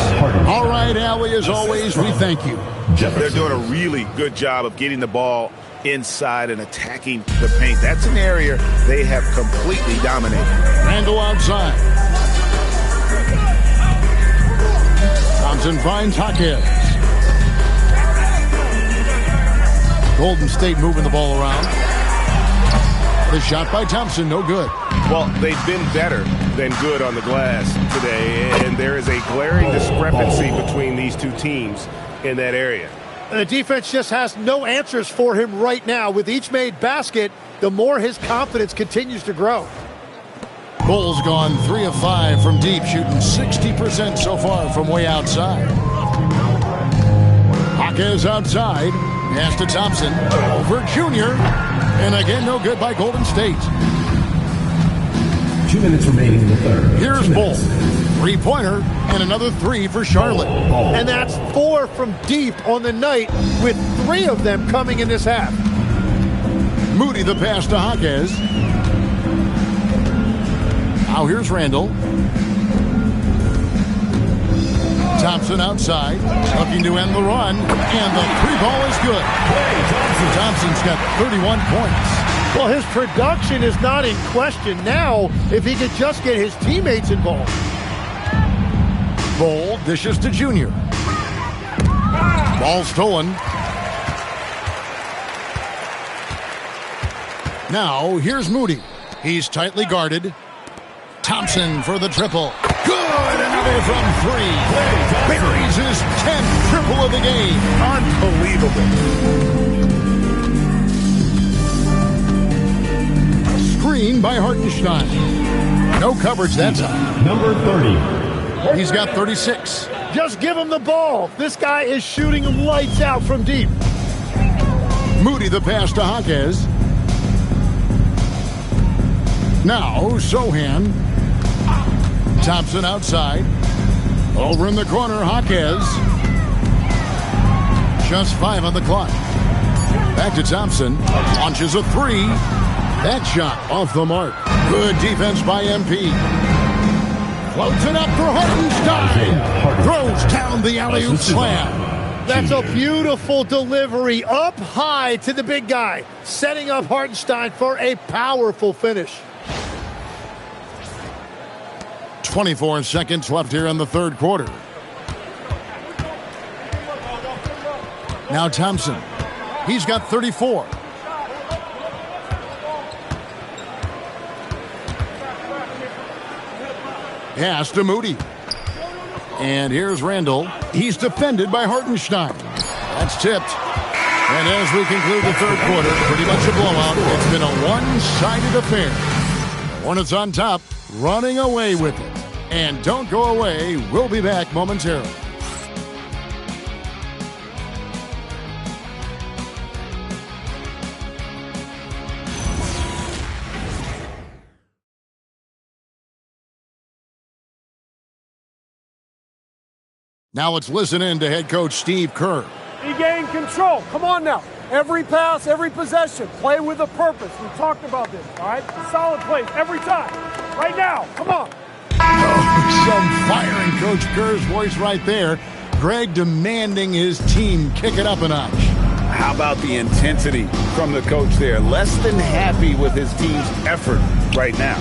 All right, Allie, as always, we thank you. They're doing a really good job of getting the ball inside and attacking the paint. That's an area they have completely dominated. Randall outside. Thompson finds Hawkes. Golden State moving the ball around. The shot by Thompson, no good. Well, they've been better than good on the glass today, and there is a glaring discrepancy between these two teams in that area. The defense just has no answers for him right now. With each made basket, the more his confidence continues to grow. Bulls gone 3 of 5 from deep, shooting 60% so far from way outside. Hawkes outside. Pass to Thompson. Over Junior. And again, no good by Golden State. 2 minutes remaining in the third. Here's Bull. 3-pointer and another 3 for Charlotte. And that's 4 from deep on the night, with 3 of them coming in this half. Moody the pass to Hawkes. Now here's Randall. Thompson outside, looking to end the run, and the 3-ball is good. Thompson's got 31 points. Well, his production is not in question now if he could just get his teammates involved. Bull dishes to Junior. Ball stolen. Now here's Moody. He's tightly guarded. Thompson for the triple. Good, another from 3. Buries his 10th triple of the game. Unbelievable. Screen by Hartenstein. No coverage that time. Number 30. He's got 36. Just give him the ball. This guy is shooting lights out from deep. Moody the pass to Hawkes. Now Zohan. Thompson outside. Over in the corner, Hawkes. Just 5 on the clock. Back to Thompson. Launches a 3. That shot off the mark. Good defense by MP. Floats it up for Hartenstein. Throws down the alley-oop slam. That's a beautiful delivery up high to the big guy, setting up Hartenstein for a powerful finish. 24 seconds left here in the third quarter. Now Thompson. He's got 34. Pass to Moody. And here's Randall. He's defended by Hartenstein. That's tipped. And as we conclude the third quarter, pretty much a blowout. It's been a one-sided affair. The Hornets on top, running away with it. And don't go away. We'll be back momentarily. Now let's listen in to head coach Steve Kerr. He gained control. Come on now. Every pass, every possession, play with a purpose. We talked about this, all right? Solid plays every time. Right now, come on. Oh, some fire in Coach Kerr's voice right there. Greg demanding his team kick it up a notch. How about the intensity from the coach there? Less than happy with his team's effort right now.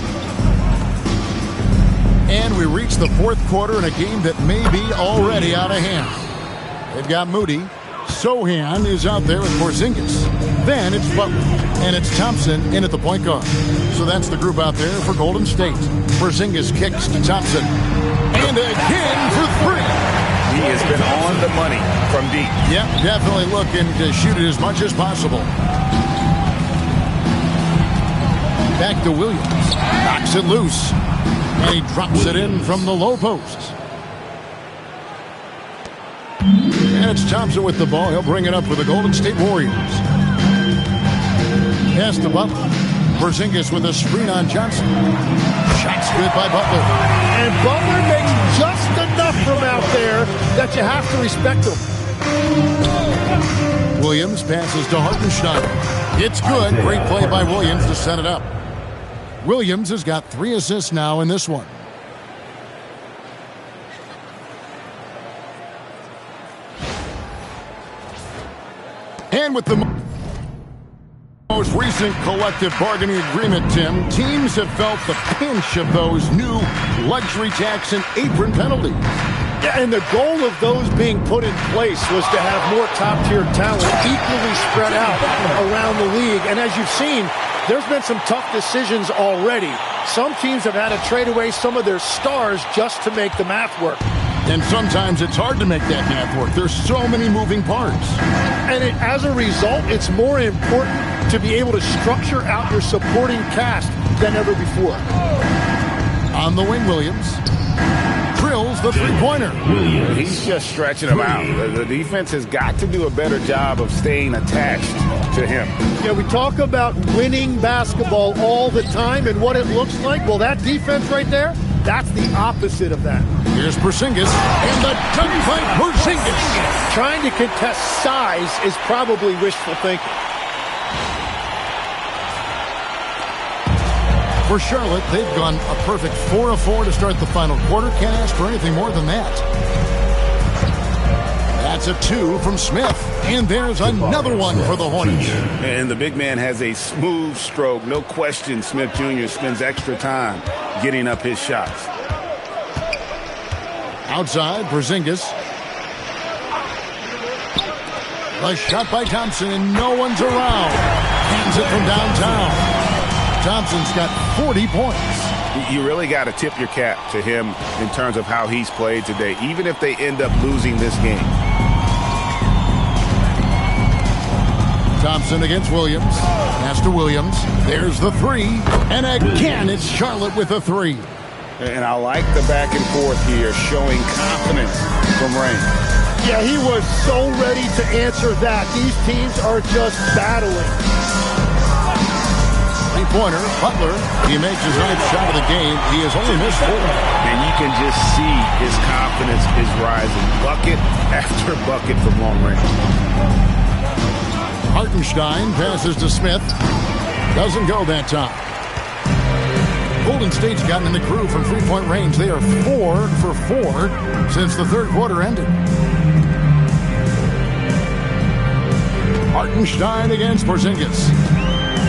And we reach the fourth quarter in a game that may be already out of hand. They've got Moody. Sohan is out there with Porzingis. Then it's Butler. And it's Thompson in at the point guard. So that's the group out there for Golden State. Porzingis kicks to Thompson. And again for three. He has been on the money from deep. Yep, definitely looking to shoot it as much as possible. Back to Williams. Knocks it loose. And he drops it in from the low post. And it's Thompson with the ball. He'll bring it up for the Golden State Warriors. Pass to Butler. Porzingis with a screen on Johnson. Shot's good by Butler. And Butler makes just enough from out there that you have to respect him. Williams passes to Hartenstein. It's good. Great play by Williams to set it up. Williams has got 3 assists now in this one. And with the most recent collective bargaining agreement, Tim, teams have felt the pinch of those new luxury tax and apron penalties. Yeah, and the goal of those being put in place was to have more top-tier talent equally spread out around the league. And as you've seen, there's been some tough decisions already. Some teams have had to trade away some of their stars just to make the math work. And sometimes it's hard to make that math work. There's so many moving parts. And as a result, it's more important to be able to structure out your supporting cast than ever before. On the wing, Williams drills the three-pointer. He's just stretching him out. The defense has got to do a better job of staying attached to him. Yeah, we talk about winning basketball all the time and what it looks like. Well, that defense right there, that's the opposite of that. Here's Porzingis, and the dunk by Porzingis. Trying to contest size is probably wishful thinking. For Charlotte, they've gone a perfect 4 of 4 to start the final quarter. Can't ask for anything more than that. That's a 2 from Smith. And there's another one for the Hornets. And the big man has a smooth stroke. No question, Smith Jr. spends extra time getting up his shots. Outside, Porzingis. A shot by Thompson, and no one's around. Hands it from downtown. Thompson's got 40 points. You really got to tip your cap to him in terms of how he's played today, even if they end up losing this game. Thompson against Williams. Pass to Williams. There's the 3. And again, it's Charlotte with a 3. And I like the back and forth here, showing confidence from Rain. Yeah, he was so ready to answer that. These teams are just battling. Three-pointer, Butler. He makes his 9th shot of the game. He has only missed 4. And you can just see his confidence is rising. Bucket after bucket from long range. Hartenstein passes to Smith. Doesn't go that time. Golden State's gotten in the groove from three-point range. They are 4 for 4 since the third quarter ended. Hartenstein against Porzingis.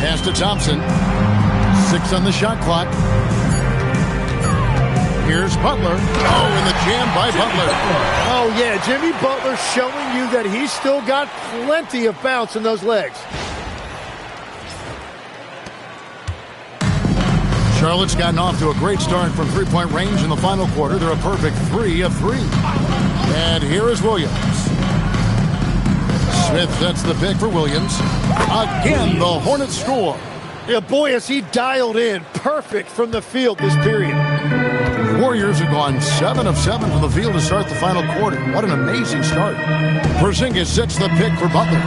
Pass to Thompson. 6 on the shot clock. Here's Butler. Oh, and the jam by Butler. Oh, yeah, Jimmy Butler showing you that he's still got plenty of bounce in those legs. Charlotte's gotten off to a great start from three-point range in the final quarter. They're a perfect 3 of 3. And here is Williams. Smith sets the pick for Williams. Again, the Hornets score. Yeah, boy, has he dialed in. Perfect from the field this period. Warriors have gone 7 of 7 from the field to start the final quarter. What an amazing start. Porzingis sets the pick for Butler.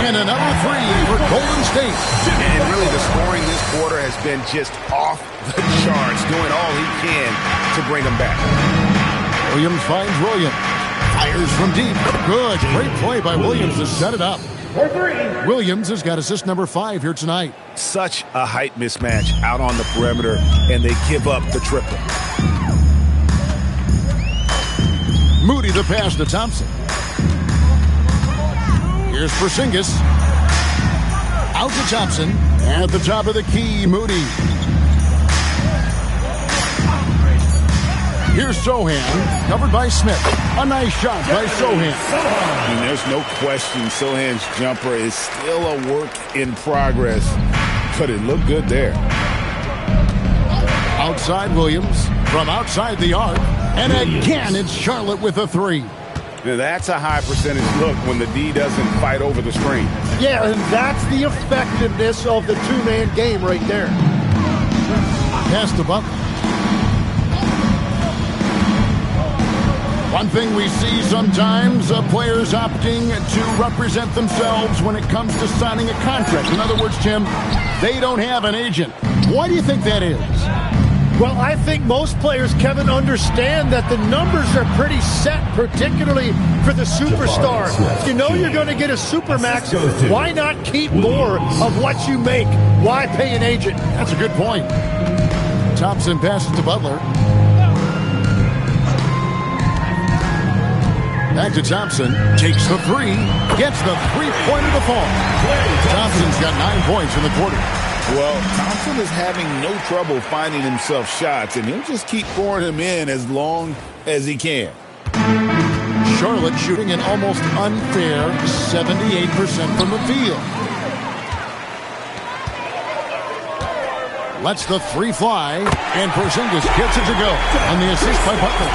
And another 3 for Golden State. And really the scoring this quarter has been just off the charts, doing all he can to bring them back. Williams finds Williams. Fires from deep. Good. Great play by Williams to set it up. Williams has got assist number 5 here tonight. Such a height mismatch out on the perimeter, and they give up the triple. Moody the pass to Thompson. Here's Porzingis. Out to Thompson. At the top of the key, Moody. Here's Sohan, covered by Smith. A nice shot by Sohan. And there's no question Sohan's jumper is still a work in progress, but it looked good there. Outside Williams, from outside the arc. And again, it's Charlotte with a 3. Now that's a high percentage look when the D doesn't fight over the screen. Yeah, and that's the effectiveness of the two-man game right there. Pass to Butler. One thing we see sometimes, players opting to represent themselves when it comes to signing a contract. In other words, Tim, they don't have an agent. Why do you think that is? Well, I think most players, Kevin, understand that the numbers are pretty set, particularly for the superstar. If you know you're going to get a supermax, why not keep more of what you make? Why pay an agent? That's a good point. Thompson passes to Butler. Back to Thompson. Takes the 3. Gets the 3-pointer to fall. Thompson's got 9 points in the quarter. Well, Thompson is having no trouble finding himself shots, and he'll just keep pouring them in as long as he can. Charlotte shooting an almost unfair 78% from the field. Lets the 3 fly, and Porzingis gets it to go on the assist by Butler.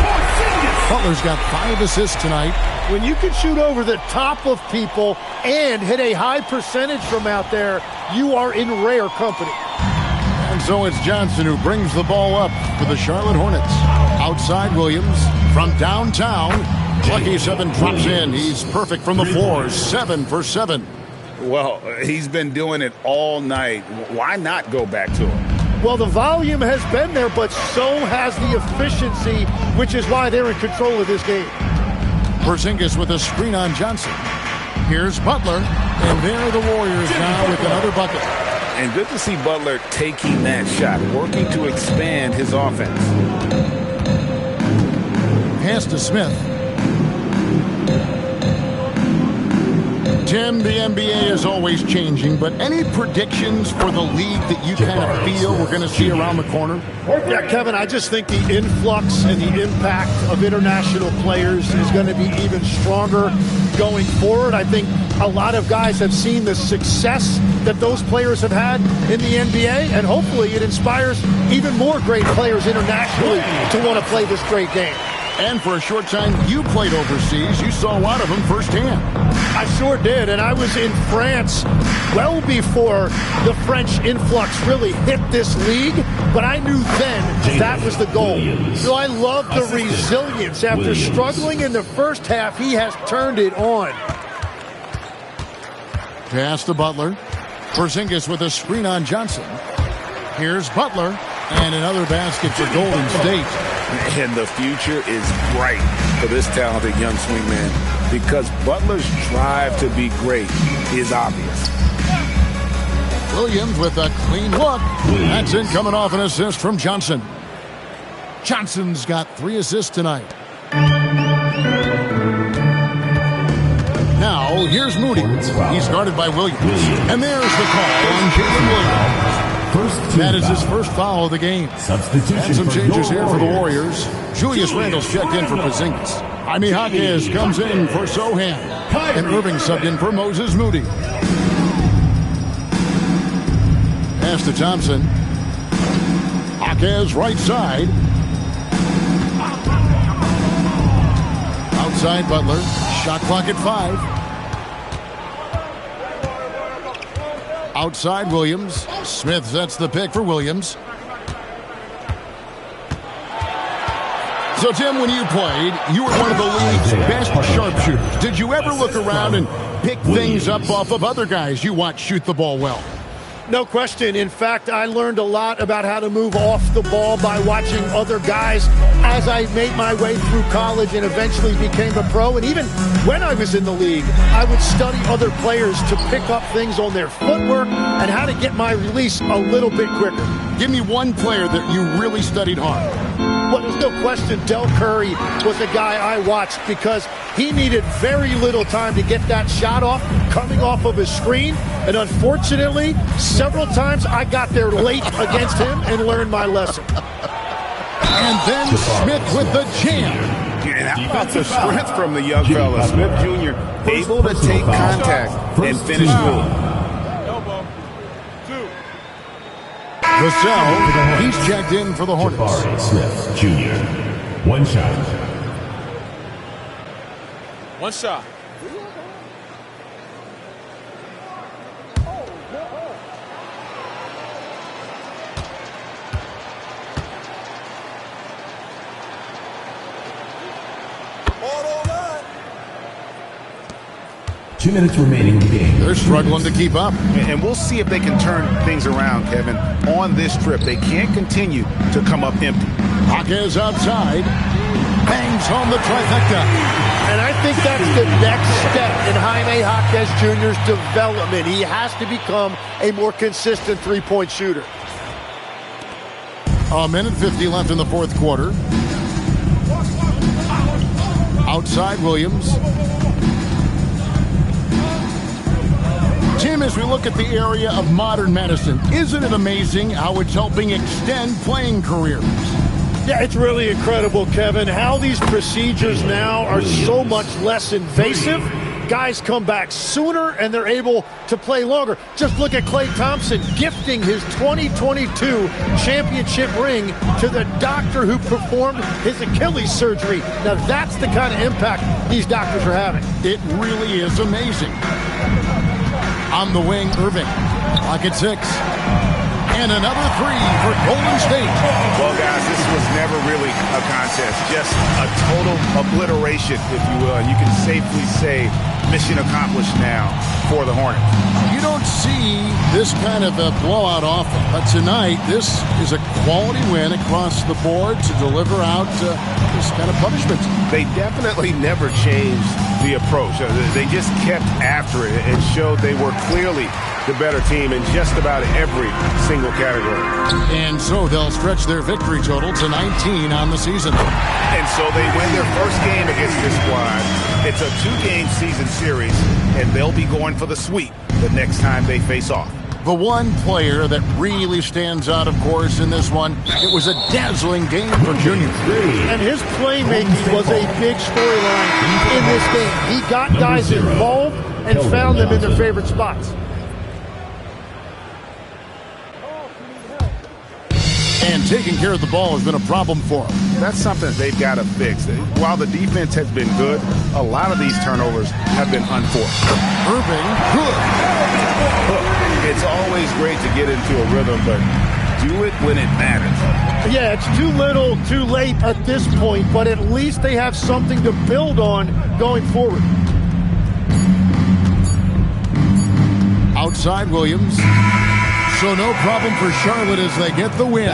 Butler's got 5 assists tonight. When you can shoot over the top of people and hit a high percentage from out there, you are in rare company. And so it's Johnson who brings the ball up for the Charlotte Hornets. Outside Williams from downtown. Lucky 7 drops in. He's perfect from the floor. 7 for 7. Well, he's been doing it all night. Why not go back to him? Well, the volume has been there, but so has the efficiency, which is why they're in control of this game. Porzingis with a screen on Johnson. Here's Butler, and there are the Warriors now with another bucket. And good to see Butler taking that shot, working to expand his offense. Pass to Smith. Tim, the NBA is always changing, but any predictions for the league that you kind of feel we're going to see around the corner? Yeah, Kevin, I just think the influx and the impact of international players is going to be even stronger going forward. I think a lot of guys have seen the success that those players have had in the NBA, and hopefully it inspires even more great players internationally to want to play this great game. And for a short time, you played overseas. You saw a lot of them firsthand. I sure did, and I was in France well before the French influx really hit this league, but I knew then that was the goal. So I love the resilience. After struggling in the first half, he has turned it on. Pass to Butler. Porzingis with a screen on Johnson. Here's Butler, and another basket for Golden State. And the future is bright for this talented young swingman because Butler's drive to be great is obvious. Williams with a clean look. That's in coming off an assist from Johnson. Johnson's got 3 assists tonight. Now, here's Moody. He's guarded by Williams. And there's the call on Jalen Williams. That is his first foul of the game. And some changes here for the Warriors. Julius Randle's checked in for Porzingis. Jaime Jaquez comes in for Sohan. And Irving subbed in for Moses Moody. Pass to Thompson. Jaquez right side. Outside Butler. Shot clock at 5. Outside Williams. Smith sets the pick for Williams. So, Tim, when you played, you were one of the league's best sharpshooters. Did you ever look around and pick things up off of other guys you watch shoot the ball well? No question. In fact, I learned a lot about how to move off the ball by watching other guys as I made my way through college and eventually became a pro. And even when I was in the league, I would study other players to pick up things on their footwork and how to get my release a little bit quicker. Give me one player that you really studied hard. Well, there's no question Del Curry was the guy I watched because he needed very little time to get that shot off coming off of his screen. And unfortunately, several times I got there late against him and learned my lesson. And then Smith with the jam. And how about the strength from the young fella? Smith Jr. able to take contact and finish good. Vassell, he's checked in for the Hornets. Smith Jr. One shot. One shot. Two minutes remaining in the game. They're struggling to keep up. And we'll see if they can turn things around, Kevin, on this trip. They can't continue to come up empty. Jaquez outside. Bangs home the trifecta. And I think that's the next step in Jaime Jaquez Jr.'s development. He has to become a more consistent three-point shooter. A minute 50 left in the fourth quarter. Outside Williams. Tim, as we look at the area of modern medicine, isn't it amazing how it's helping extend playing careers? Yeah, it's really incredible, Kevin, how these procedures now are so much less invasive. Guys come back sooner and they're able to play longer. Just look at Klay Thompson gifting his 2022 championship ring to the doctor who performed his Achilles surgery. Now that's the kind of impact these doctors are having. It really is amazing. On the wing, Irving. Clock at 6. And another three for Golden State. Well, guys, this was never really a contest. Just a total obliteration, if you will. And you can safely say mission accomplished now for the Hornets. You don't see this kind of a blowout often. But tonight, this is a quality win across the board to deliver out this kind of punishment. They definitely never changed the approach. They just kept after it and showed they were clearly the better team in just about every single category. And so they'll stretch their victory total to 19 on the season. And so they win their first game against this squad. It's a 2-game season series, and they'll be going for the sweep the next time they face off. The one player that really stands out, of course, in this one, it was a dazzling game for Junior. And his playmaking was a big storyline in this game. He got guys involved and found them in their favorite spots. And taking care of the ball has been a problem for him. That's something they've got to fix. While the defense has been good, a lot of these turnovers have been unforced. Irving, good. It's always great to get into a rhythm, but do it when it matters. Yeah, it's too little, too late at this point, but at least they have something to build on going forward. Outside Williams. So no problem for Charlotte as they get the win.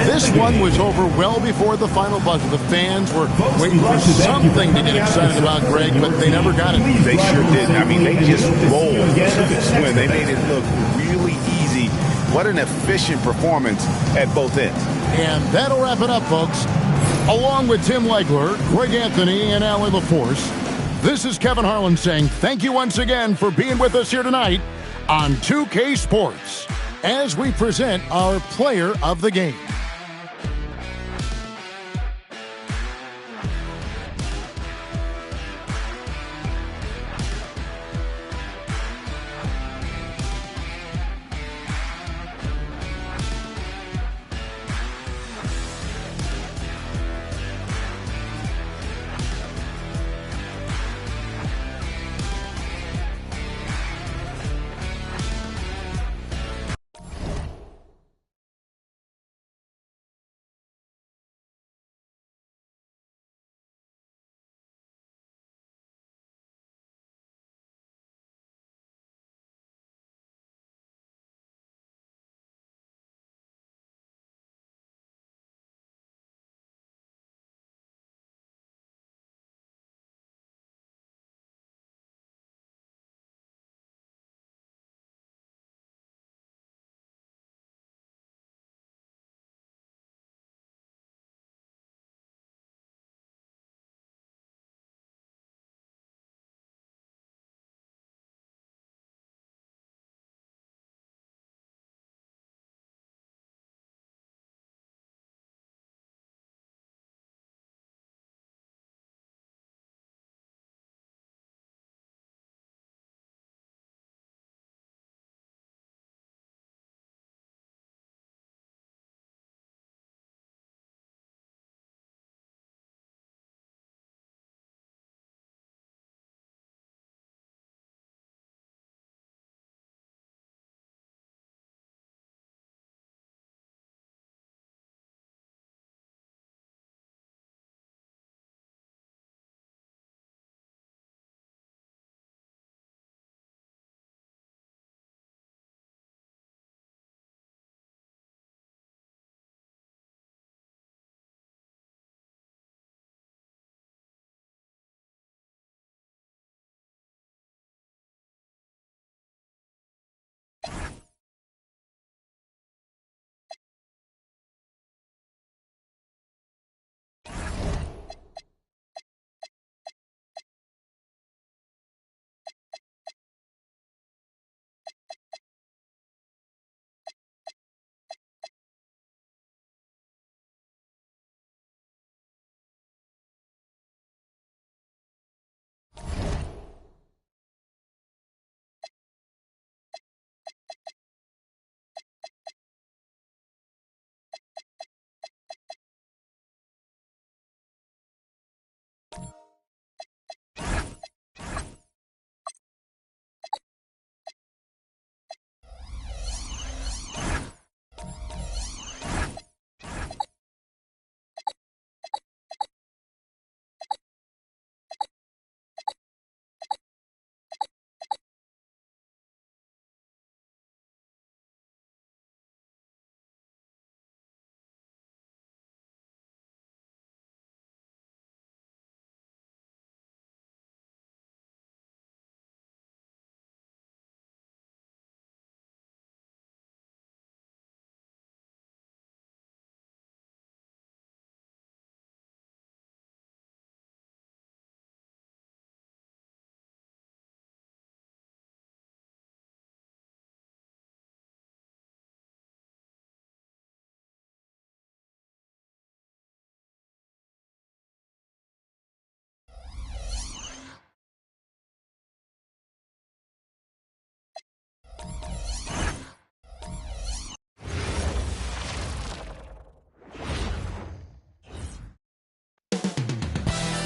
This one was over well before the final buzzer. The fans were waiting for something to get excited about, Greg, but they never got it. They sure did. I mean, they just rolled this win. They made it look really easy. What an efficient performance at both ends. And that'll wrap it up, folks. Along with Tim Legler, Greg Anthony, and Allie LaForce, this is Kevin Harlan saying thank you once again for being with us here tonight on 2K Sports, as we present our player of the game.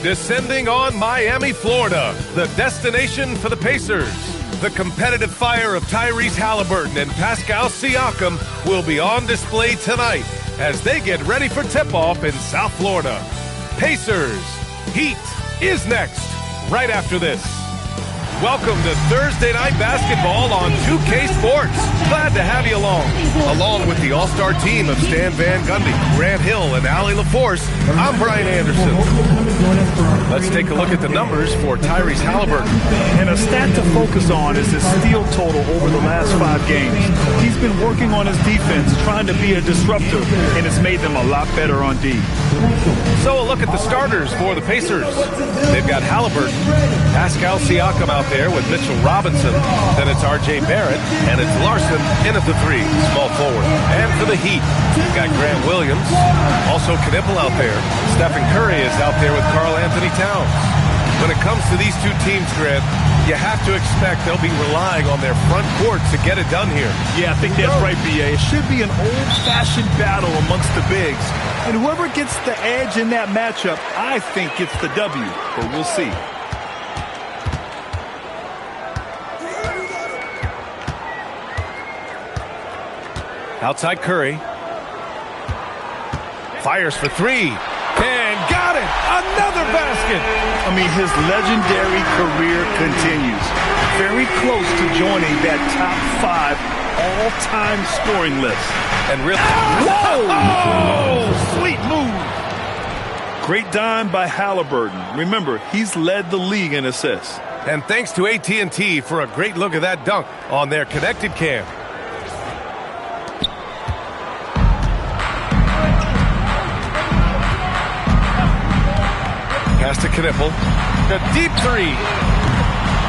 Descending on Miami, Florida, the destination for the Pacers. The competitive fire of Tyrese Halliburton and Pascal Siakam will be on display tonight as they get ready for tip-off in South Florida. Pacers, Heat is next, right after this. Welcome to Thursday Night Basketball on 2K Sports. Glad to have you along with the all-star team of Stan Van Gundy, Grant Hill, and Allie LaForce. I'm Brian Anderson. Let's take a look at the numbers for Tyrese Halliburton. And a stat to focus on is his steal total over the last 5 games. He's been working on his defense, trying to be a disruptor, and it's made them a lot better on D. So a look at the starters for the Pacers. They've got Halliburton, Pascal Siakam out there with Mitchell Robinson. Then it's R.J. Barrett, and it's Larson in at the 3, small forward. And for the Heat, we've got Grant Williams, also Knipple out there. Stephen Curry is out there with Karl Anthony Towns. When it comes to these two teams, Grant, you have to expect they'll be relying on their front court to get it done here. Yeah, I think that's right, B.A. It should be an old-fashioned battle amongst the bigs. And whoever gets the edge in that matchup, I think gets the W. But we'll see. Outside Curry. Fires for 3. And got it! Another basket! I mean, his legendary career continues. Very close to joining that top 5 all-time scoring list. And really... Whoa! Oh, sweet move! Great dime by Halliburton. Remember, he's led the league in assists. And thanks to AT&T for a great look at that dunk on their connected cam. Pass to Knipple. A deep 3.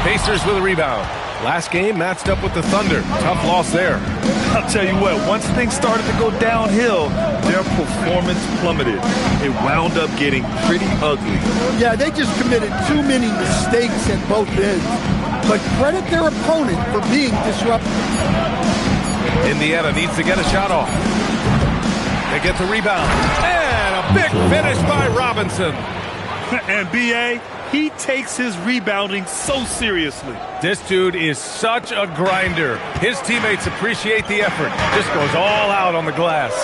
Pacers with a rebound. Last game matched up with the Thunder. Tough loss there. I'll tell you what, once things started to go downhill, their performance plummeted. It wound up getting pretty ugly. Yeah, they just committed too many mistakes at both ends. But credit their opponent for being disruptive. Indiana needs to get a shot off. They get the rebound. And a big finish by Robinson. And B.A., he takes his rebounding so seriously. This dude is such a grinder. His teammates appreciate the effort. Just goes all out on the glass.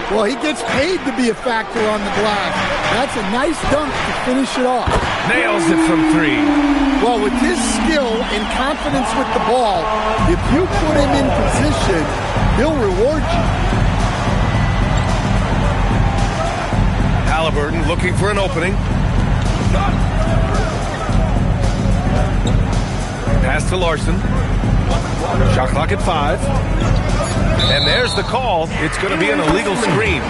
Well, he gets paid to be a factor on the glass. That's a nice dunk to finish it off. Nails it from 3. Well, with his skill and confidence with the ball, if you put him in position, he'll reward you. Halliburton looking for an opening. Pass to Larson. Shot clock at 5. And there's the call. It's going to be an illegal screen.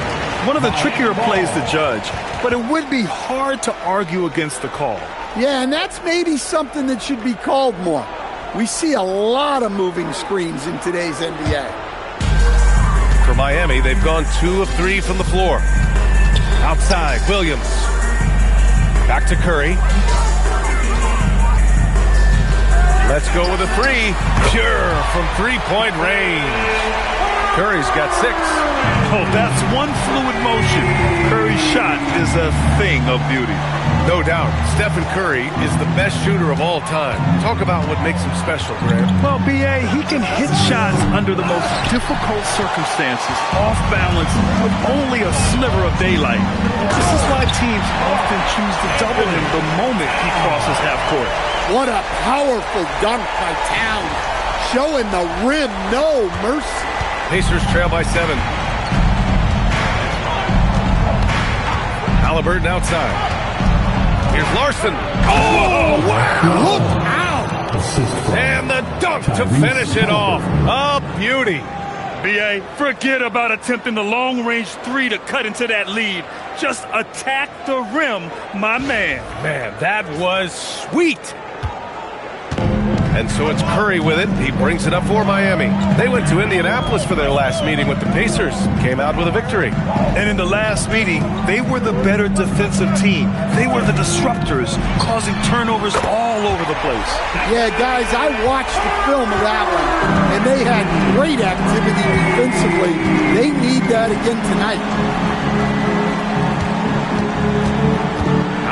One of the trickier plays to judge, but it would be hard to argue against the call. Yeah, and that's maybe something that should be called more. We see a lot of moving screens in today's NBA. For Miami, they've gone 2 of 3 from the floor. Outside, Williams. Back to Curry. Let's go with a 3. Pure from 3-point range. Curry's got 6. Oh, that's one fluid motion. Curry's shot is a thing of beauty. No doubt, Stephen Curry is the best shooter of all time. Talk about what makes him special, Grant. Well, B.A., he can hit shots under the most difficult circumstances, off balance, with only a sliver of daylight. This is why teams often choose to double him the moment he crosses half court. What a powerful dunk by Towns, showing the rim no mercy. Pacers trail by 7. Halliburton outside. Here's Larson. Oh, wow. Look out. And the dunk to finish it off. A beauty. B.A., forget about attempting the long-range 3 to cut into that lead. Just attack the rim, my man. Man, that was sweet. And so it's Curry with it. He brings it up for Miami. They went to Indianapolis for their last meeting with the Pacers. Came out with a victory. And in the last meeting, they were the better defensive team. They were the disruptors, causing turnovers all over the place. Yeah, guys, I watched the film of that one, and they had great activity defensively. They need that again tonight.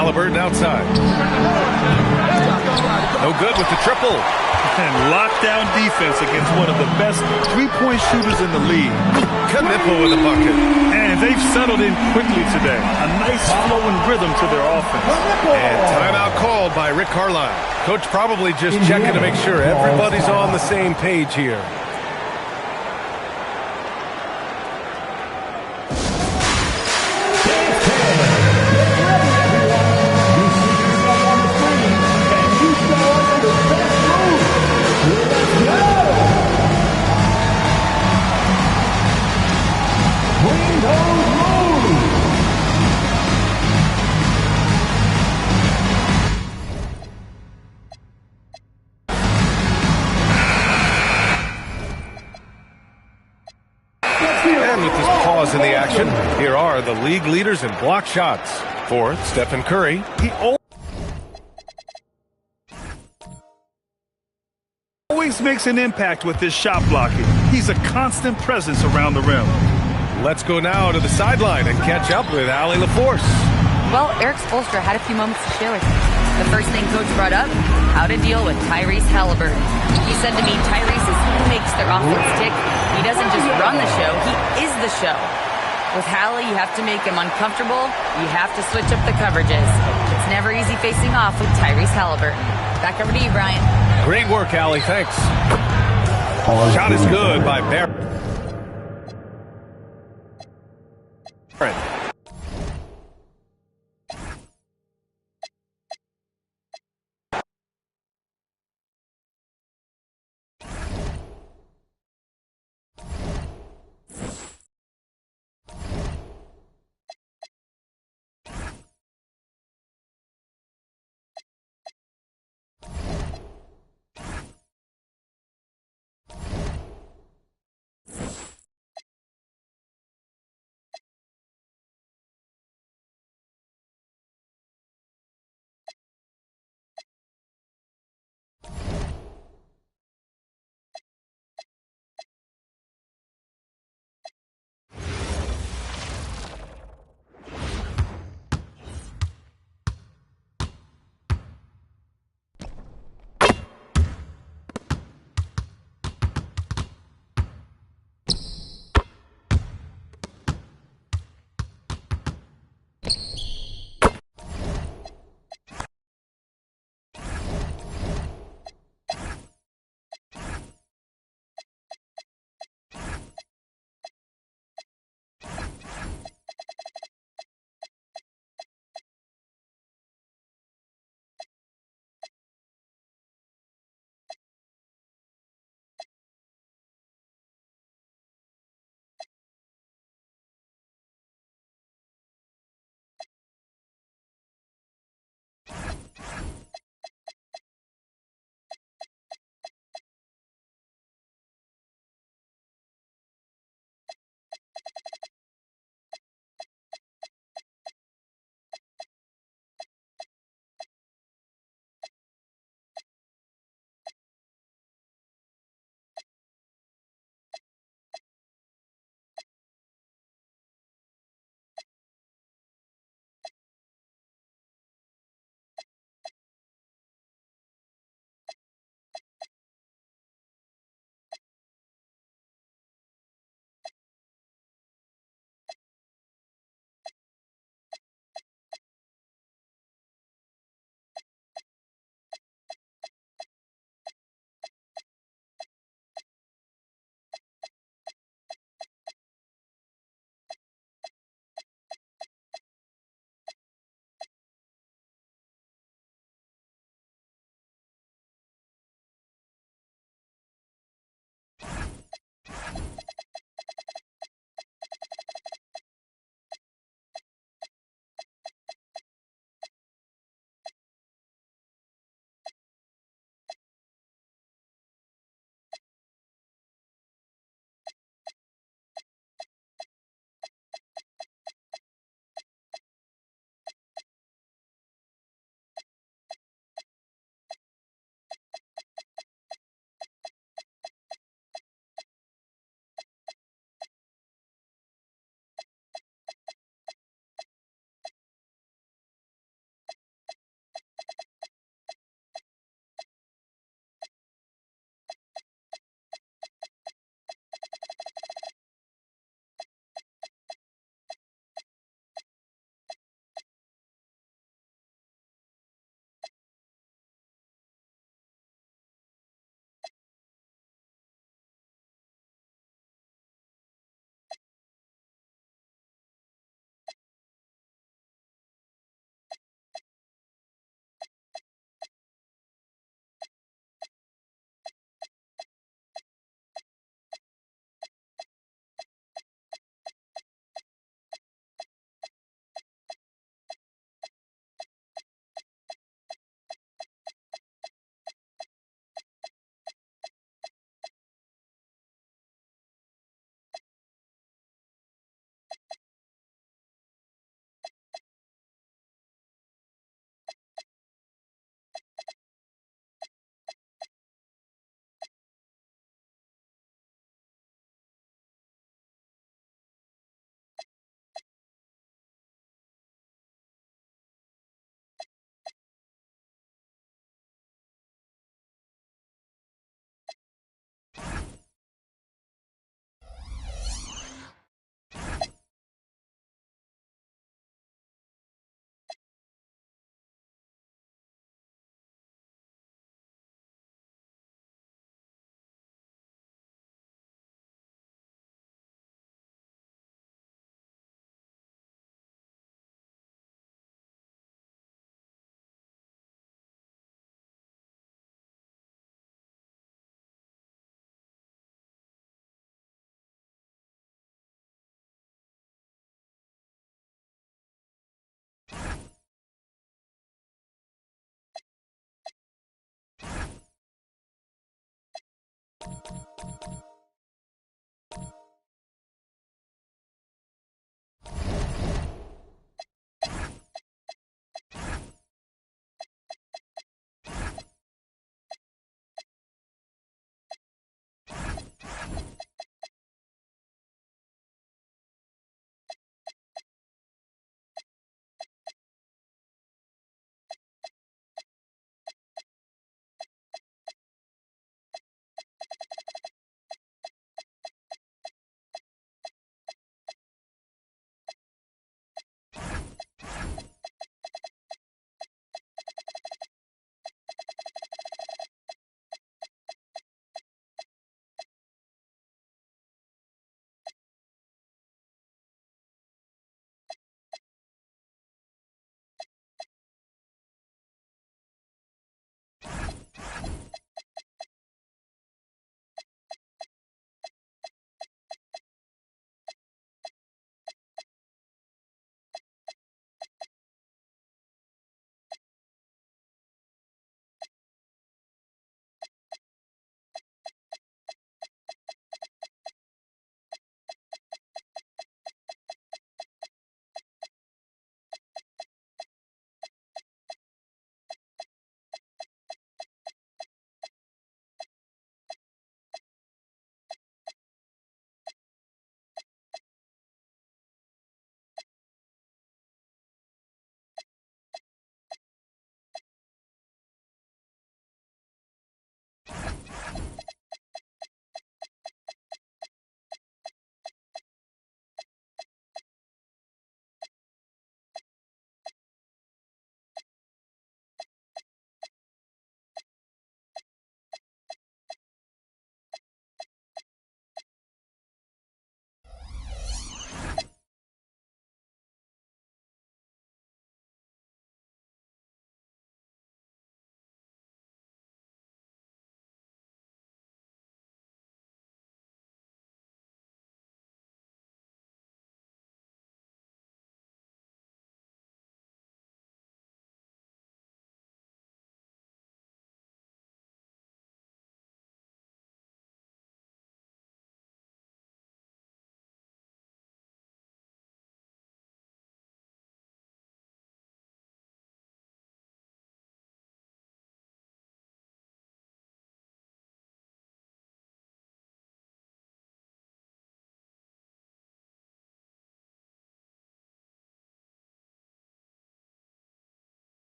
Halliburton outside. No good with the triple. And lockdown defense against one of the best three-point shooters in the league. Knipple with a bucket. And they've settled in quickly today. A nice flowing rhythm to their offense. And timeout called by Rick Carlisle. Coach probably just checking to make sure everybody's on the same page here. And with this pause in the action, here are the league leaders in block shots. For Stephen Curry, he always makes an impact with his shot blocking. He's a constant presence around the rim. Let's go now to the sideline and catch up with Allie LaForce. Well, Eric Spoelstra had a few moments to share with me. The first thing Coach brought up, how to deal with Tyrese Halliburton. He said to me, Tyrese is who makes their offense tick. He doesn't just run the show, he is the show. With Hallie, you have to make him uncomfortable. You have to switch up the coverages. It's never easy facing off with Tyrese Halliburton. Back over to you, Brian. Great work, Allie. Thanks. Shot is good by Barrett.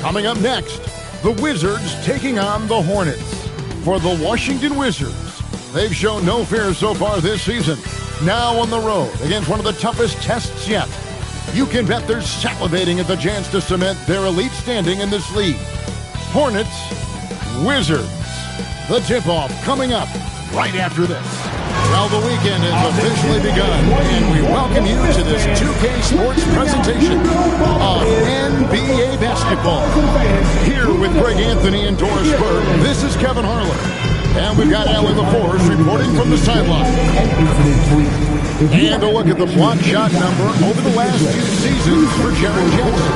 Coming up next, the Wizards taking on the Hornets. For the Washington Wizards, they've shown no fear so far this season. Now on the road against one of the toughest tests yet. You can bet they're salivating at the chance to cement their elite standing in this league. Hornets, Wizards. The tip-off coming up right after this. Well, the weekend has officially begun, and we welcome you to this 2K Sports presentation of NBA basketball. Here with Greg Anthony and Doris Burke, this is Kevin Harlan. And we've got Allie LaForce reporting from the sideline. And a look at the block shot number over the last few seasons for Jaren Jackson.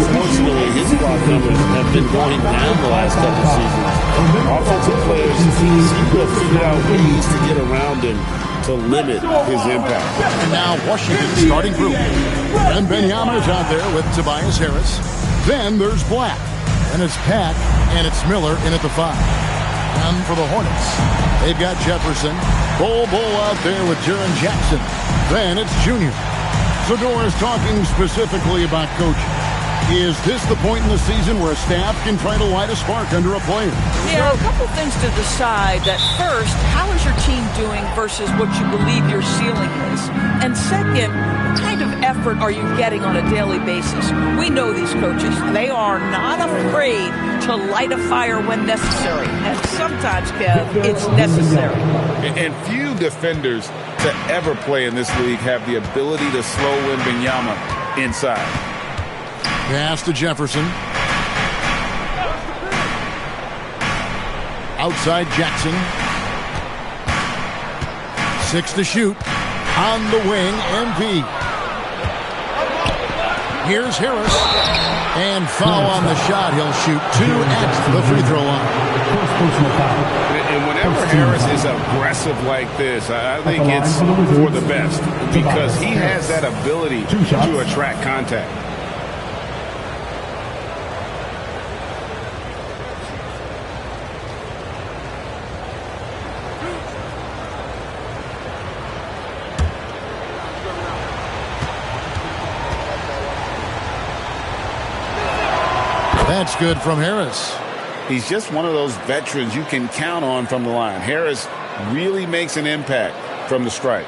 Unfortunately, his block numbers have been going down the last couple seasons. Offensive players seem to have figured out ways to get around him to limit his impact. And now Washington's starting group. And Benyama is out there with Tobias Harris. Then there's Black. And it's Pat and it's Miller in at the 5. And for the Hornets, they've got Jefferson. Bull out there with Jaren Jackson. Then it's Junior. So Doris, talking specifically about coaching. Is this the point in the season where a staff can try to light a spark under a player? Yeah, a couple things to decide. That first, how is your team doing versus what you believe your ceiling is? And second, what kind of effort are you getting on a daily basis? We know these coaches. They are not afraid to light a fire when necessary. And sometimes, Kev, it's necessary. And few defenders to ever play in this league have the ability to slow Wembanyama inside. Pass to Jefferson. Outside Jackson. 6 to shoot. On the wing, MP. Here's Harris. And foul on the shot. He'll shoot 2 at the free throw line. And whenever Harris is aggressive like this, I think it's for the best because he has that ability to attract contact. That's good from Harris. He's just one of those veterans you can count on from the line. Harris really makes an impact from the stripe.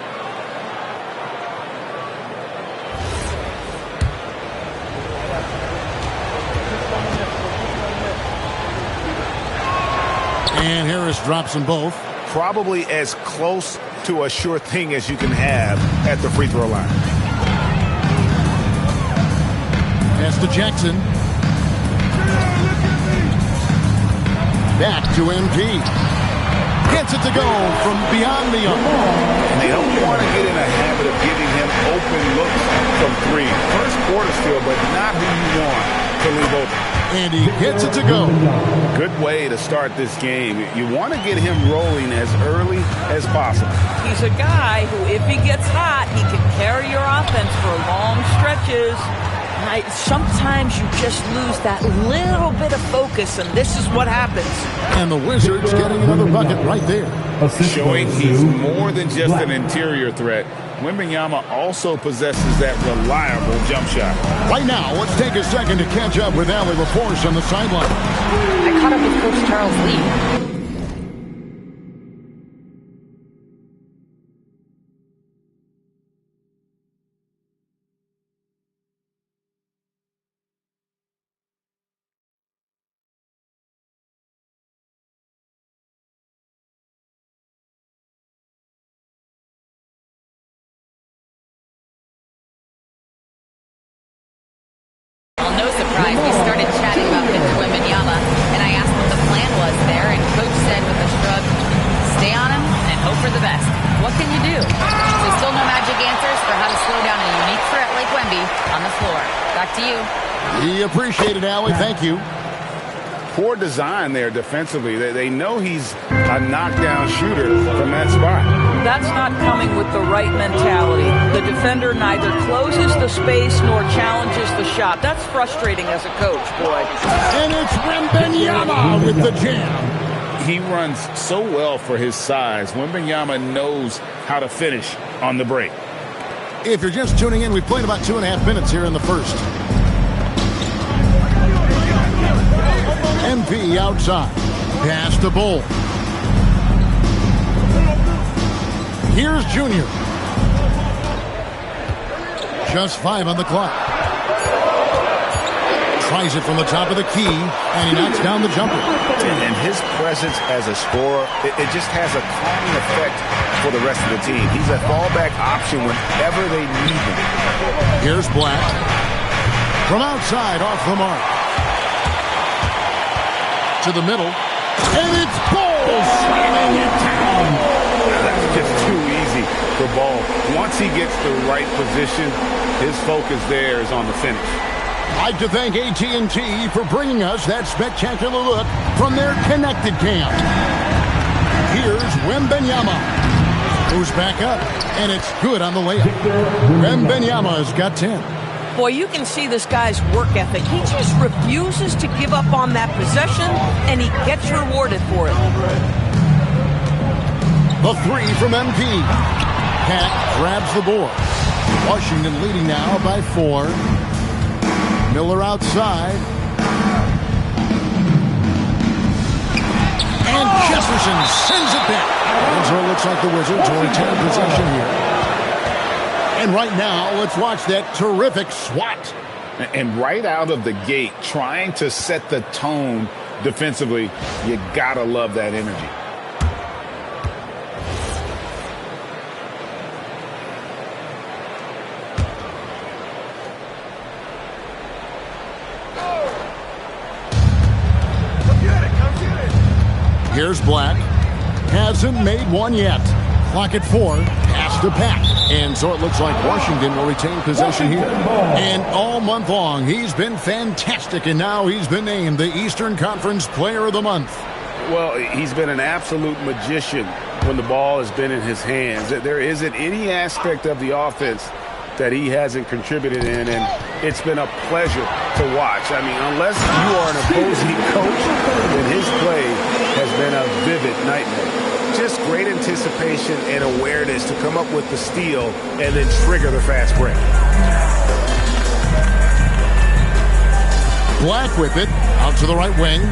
And Harris drops them both. Probably as close to a sure thing as you can have at the free throw line. Pass to Jackson. Back to MP. Gets it to go from beyond the arc. And they don't want to get in a habit of giving him open looks from 3. First quarter still, but not who you want to leave open. And he gets it to go. Good way to start this game. You want to get him rolling as early as possible. He's a guy who, if he gets hot, he can carry your offense for long stretches. Sometimes you just lose that little bit of focus, and this is what happens. And the Wizards getting another bucket right there. Showing he's more than just an interior threat. Wembanyama also possesses that reliable jump shot. Right now, let's take a second to catch up with Allie LaForce on the sideline. I caught up with Coach Charles Lee. No surprise, we started chatting about Victor Wembanyama, and I asked what the plan was there, and Coach said with a shrug, stay on him and hope for the best. What can you do? So still no magic answers for how to slow down a unique threat like Wemby on the floor. Back to you. We appreciate it, Allie. Thank you. Poor design there defensively. They know he's a knockdown shooter from that spot. That's not coming with the right mentality. The defender neither closes the space nor challenges the shot. That's frustrating as a coach, boy. And it's Wembanyama with the jam. He runs so well for his size. Wembanyama knows how to finish on the break. If you're just tuning in, we've played about 2.5 minutes here in the first. MP outside. Pass to Bull. Here's Junior. Just 5 on the clock. Tries it from the top of the key, and he knocks down the jumper. And his presence as a scorer, it just has a calming effect for the rest of the team. He's a fallback option whenever they need him. Here's Black. From outside, off the mark. To the middle. And it's Bull slamming it down. That's just too easy for Bull. Once he gets the right position, his focus there is on the finish. I'd like to thank AT&T for bringing us that spectacular look from their connected camp. Here's Wembenyama, who's back up, and it's good on the layup. Wembenyama's got 10. Boy, you can see this guy's work ethic. He just refuses to give up on that possession, and he gets rewarded for it. The 3 from MP. Pat grabs the board. Washington leading now by 4. Miller outside. And Jefferson sends it back. And so it looks like the Wizards will retain possession here. And right now, let's watch that terrific swat. And right out of the gate, trying to set the tone defensively, you gotta love that energy. Here's Black. Hasn't made one yet. Clock at 4. Pass to Pat. And so it looks like Washington will retain possession here. And all month long, he's been fantastic. And now he's been named the Eastern Conference Player of the Month. Well, he's been an absolute magician when the ball has been in his hands. There isn't any aspect of the offense that he hasn't contributed in, and it's been a pleasure to watch. I mean, unless you are an opposing coach, then his play has been a vivid nightmare. Just great anticipation and awareness to come up with the steal and then trigger the fast break. Black with it, out to the right wing.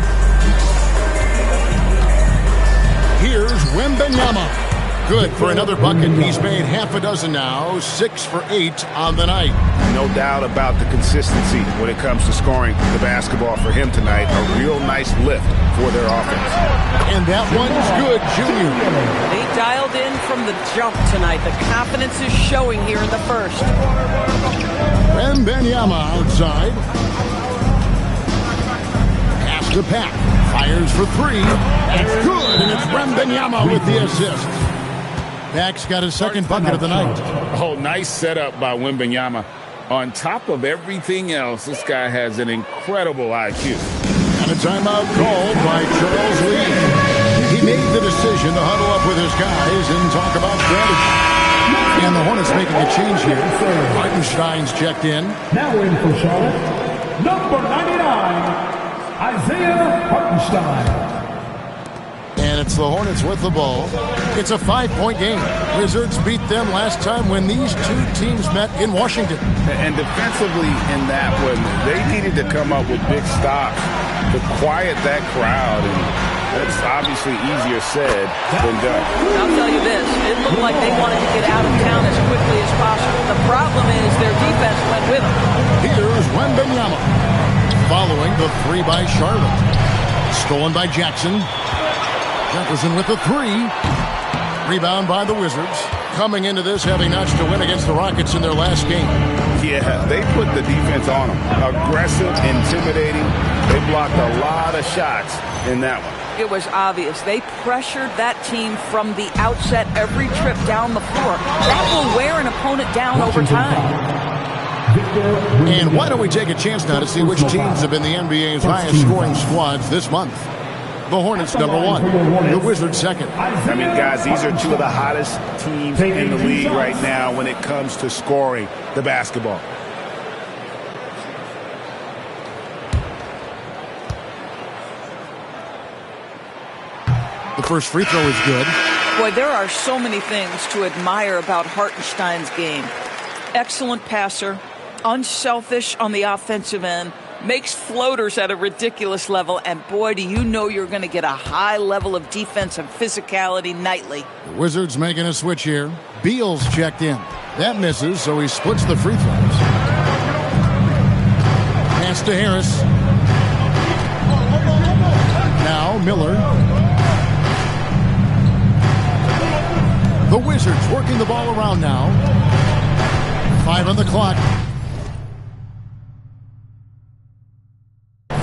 Here's Wembenyama. Good for another bucket. He's made half a dozen now, 6 for 8 on the night. No doubt about the consistency when it comes to scoring the basketball for him tonight. A real nice lift for their offense. And that one's good, Junior. They dialed in from the jump tonight. The confidence is showing here in the first. Wembenyama outside. Pass to Pat. Fires for 3. That's good, and it's Wembenyama with the assist. Max got his second bucket of the night. Oh, nice setup by Wembenyama. On top of everything else, this guy has an incredible IQ. And a timeout called by Charles Lee. He made the decision to huddle up with his guys and talk about strategy. And the Hornets making a change here. Hartenstein's checked in. Now in for Charlotte, number 99, Isaiah Hartenstein. And it's the Hornets with the ball. It's a 5-point game. Wizards beat them last time when these two teams met in Washington. And defensively in that one, they needed to come up with big stops to quiet that crowd. And that's obviously easier said than done. I'll tell you this. It looked like they wanted to get out of town as quickly as possible. The problem is their defense went with them. Here's Wembenyama. Following the 3 by Charlotte. Stolen by Jackson. Jefferson with the 3. Rebound by the Wizards. Coming into this having notched a win against the Rockets in their last game. Yeah, they put the defense on them. Aggressive, intimidating. They blocked a lot of shots in that one. It was obvious. They pressured that team from the outset every trip down the floor. That will wear an opponent down over time. And why don't we take a chance now to see which teams have been the NBA's highest scoring squads this month. The Hornets, number 1. The Wizards, second. I mean, guys, these are two of the hottest teams in the league right now when it comes to scoring the basketball. The first free throw is good. Boy, there are so many things to admire about Hartenstein's game. Excellent passer, unselfish on the offensive end, makes floaters at a ridiculous level, and boy, do you know you're going to get a high level of defense and physicality nightly. The Wizards making a switch here. Beal's checked in. That misses, so he splits the free throws. Pass to Harris. Now Miller. The Wizards working the ball around now. 5 on the clock. The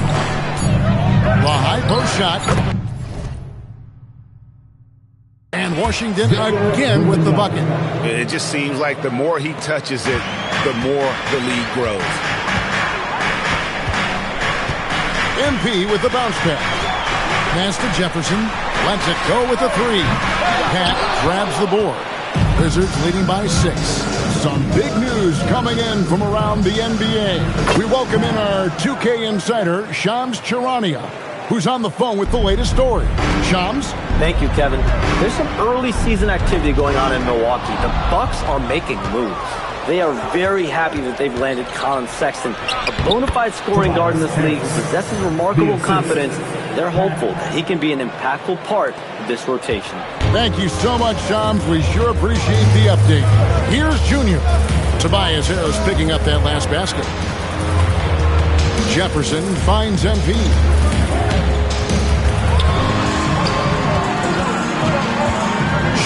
high post shot. And Washington again with the bucket. It just seems like the more he touches it, the more the lead grows. MP with the bounce pass. Pass to Jefferson. Lets it go with a 3. Pat grabs the board. Wizards leading by 6. Some big news coming in from around the NBA. We welcome in our 2K insider, Shams Charania, who's on the phone with the latest story. Shams? Thank you, Kevin. There's some early season activity going on in Milwaukee. The Bucks are making moves. They are very happy that they've landed Colin Sexton, a bona fide scoring guard in this league who possesses remarkable confidence. They're hopeful that he can be an impactful part of this rotation. Thank you so much, Shams. We sure appreciate the update. Here's Junior. Tobias Harris picking up that last basket. Jefferson finds MP.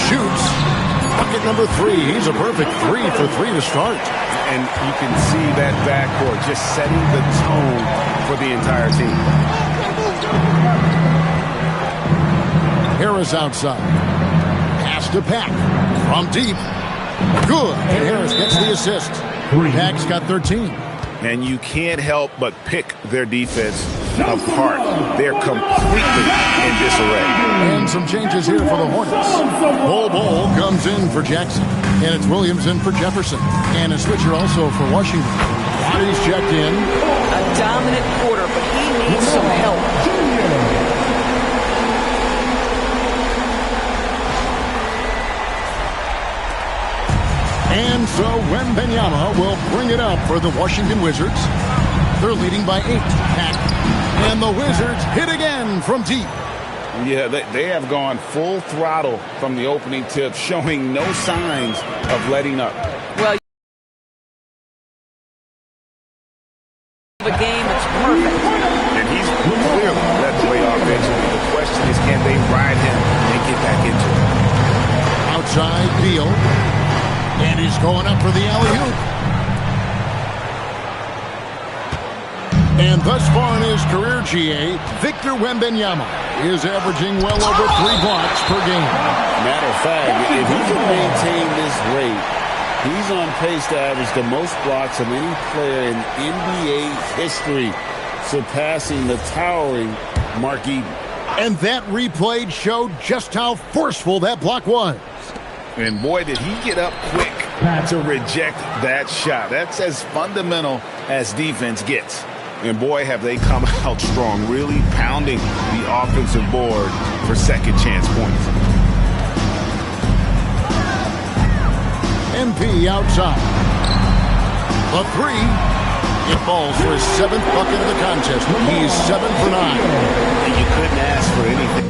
Shoots. Bucket number 3. He's a perfect 3 for 3 to start. And you can see that backcourt just setting the tone for the entire team. Harris outside. Pass to Pack. From deep. Good. And Harris gets the assist. Pack's got 13. And you can't help but pick their defense apart. They're completely in disarray. And some changes here for the Hornets. Bol comes in for Jackson. And it's Williams in for Jefferson. And a switcher also for Washington. Bodies checked in. A dominant quarter, but he needs some help. And so Wembanyama will bring it up for the Washington Wizards. They're leading by 8. Pack. And the Wizards hit again from deep. Yeah, they have gone full throttle from the opening tip, showing no signs of letting up. Well, the game is perfect. And he's clearly led the way offensively. The question is, can they ride him and get back into it? Outside Beal. And he's going up for the alley-oop. And thus far in his career, GA, Victor Wembanyama is averaging well over 3 blocks per game. Matter of fact, if he can maintain this rate, he's on pace to average the most blocks of any player in NBA history, surpassing the towering Mark Eaton. And that replay showed just how forceful that block was. And boy, did he get up quick to reject that shot. That's as fundamental as defense gets. And boy, have they come out strong, really pounding the offensive board for second chance points. MP outside. The 3. It falls for his 7th bucket of the contest. He's 7 for 9. And you couldn't ask for anything.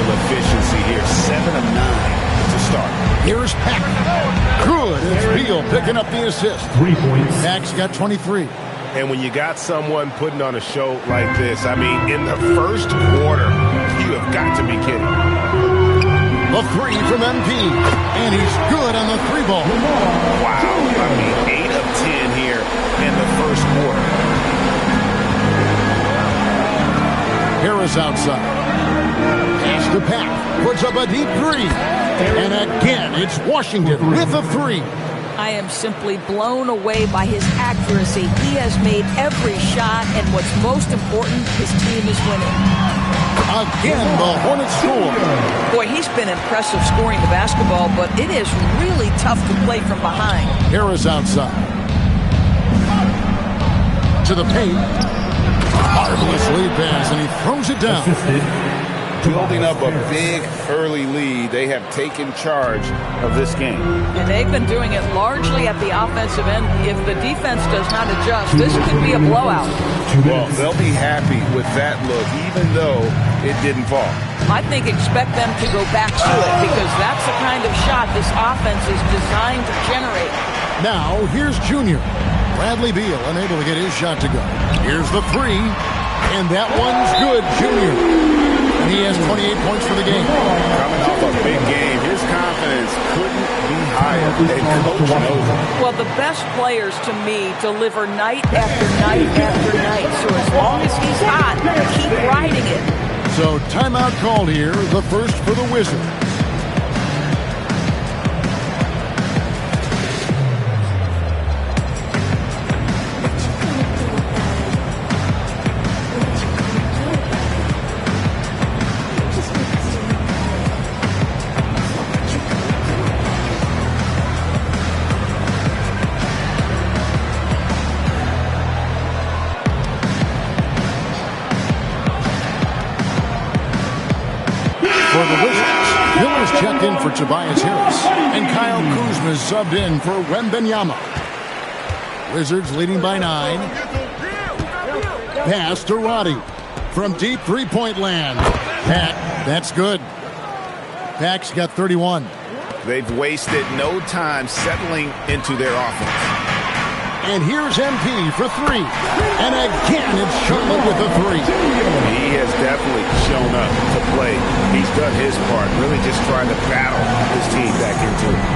Efficiency here, 7 of 9 to start. Here's Pack. Good. It's Beal picking up the assist. 3 points. Pack's got 23. And when you got someone putting on a show like this, I mean, in the first quarter, you have got to be kidding. The 3 from MP. And he's good on the 3 ball. Wow. I mean, 8 of 10 here in the first quarter. Harris outside. Pass to Pack. Puts up a deep 3. And again, it's Washington with a 3. I am simply blown away by his accuracy. He has made every shot, and what's most important, his team is winning. Again, the Hornets score. Boy, he's been impressive scoring the basketball, but it is really tough to play from behind. Harris outside. To the paint. Marvelous lead pass, and he throws it down. Building up a big early lead, they have taken charge of this game. And they've been doing it largely at the offensive end. If the defense does not adjust, this could be a blowout. Well, they'll be happy with that look, even though it didn't fall. I think expect them to go back to it, because that's the kind of shot this offense is designed to generate. Now, here's Junior. Bradley Beal unable to get his shot to go. Here's the three, and that one's good, Junior. And he has 28 points for the game. Coming off a big game, his confidence couldn't be higher, and Coach knows it. Well, the best players, to me, deliver night after night after night. So as long as he's hot, keep riding it. So timeout called here, the first for the Wizards. For the Wizards, Miller's checked in for Tobias Harris, and Kyle Kuzma's subbed in for Wembanyama. Wizards leading by 9. Pass to Roddy from deep three-point land. Pack, that's good. Pack's got 31. They've wasted no time settling into their offense. And here's MP for 3. And again, it's Charlotte with a 3. He has definitely shown up to play. He's done his part, really just trying to battle his team back into it.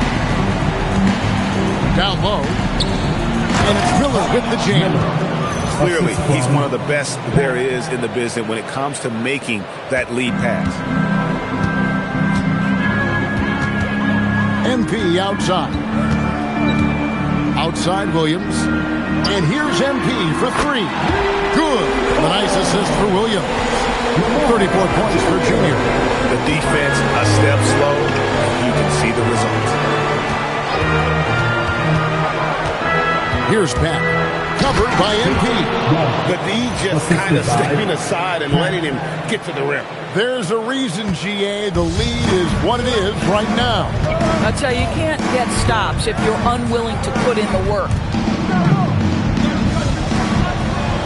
Down low. And it's Miller with the jam. Clearly, he's one of the best there is in the business when it comes to making that lead pass. MP outside. Outside Williams. And here's MP for 3. Good. A nice assist for Williams. 34 points for Junior. The defense a step slow. You can see the results. Here's Pat. Covered by MP. The D just kind of stepping aside and letting him get to the rim. There's a reason, GA, the lead is what it is right now. I tell you, you can't get stops if you're unwilling to put in the work.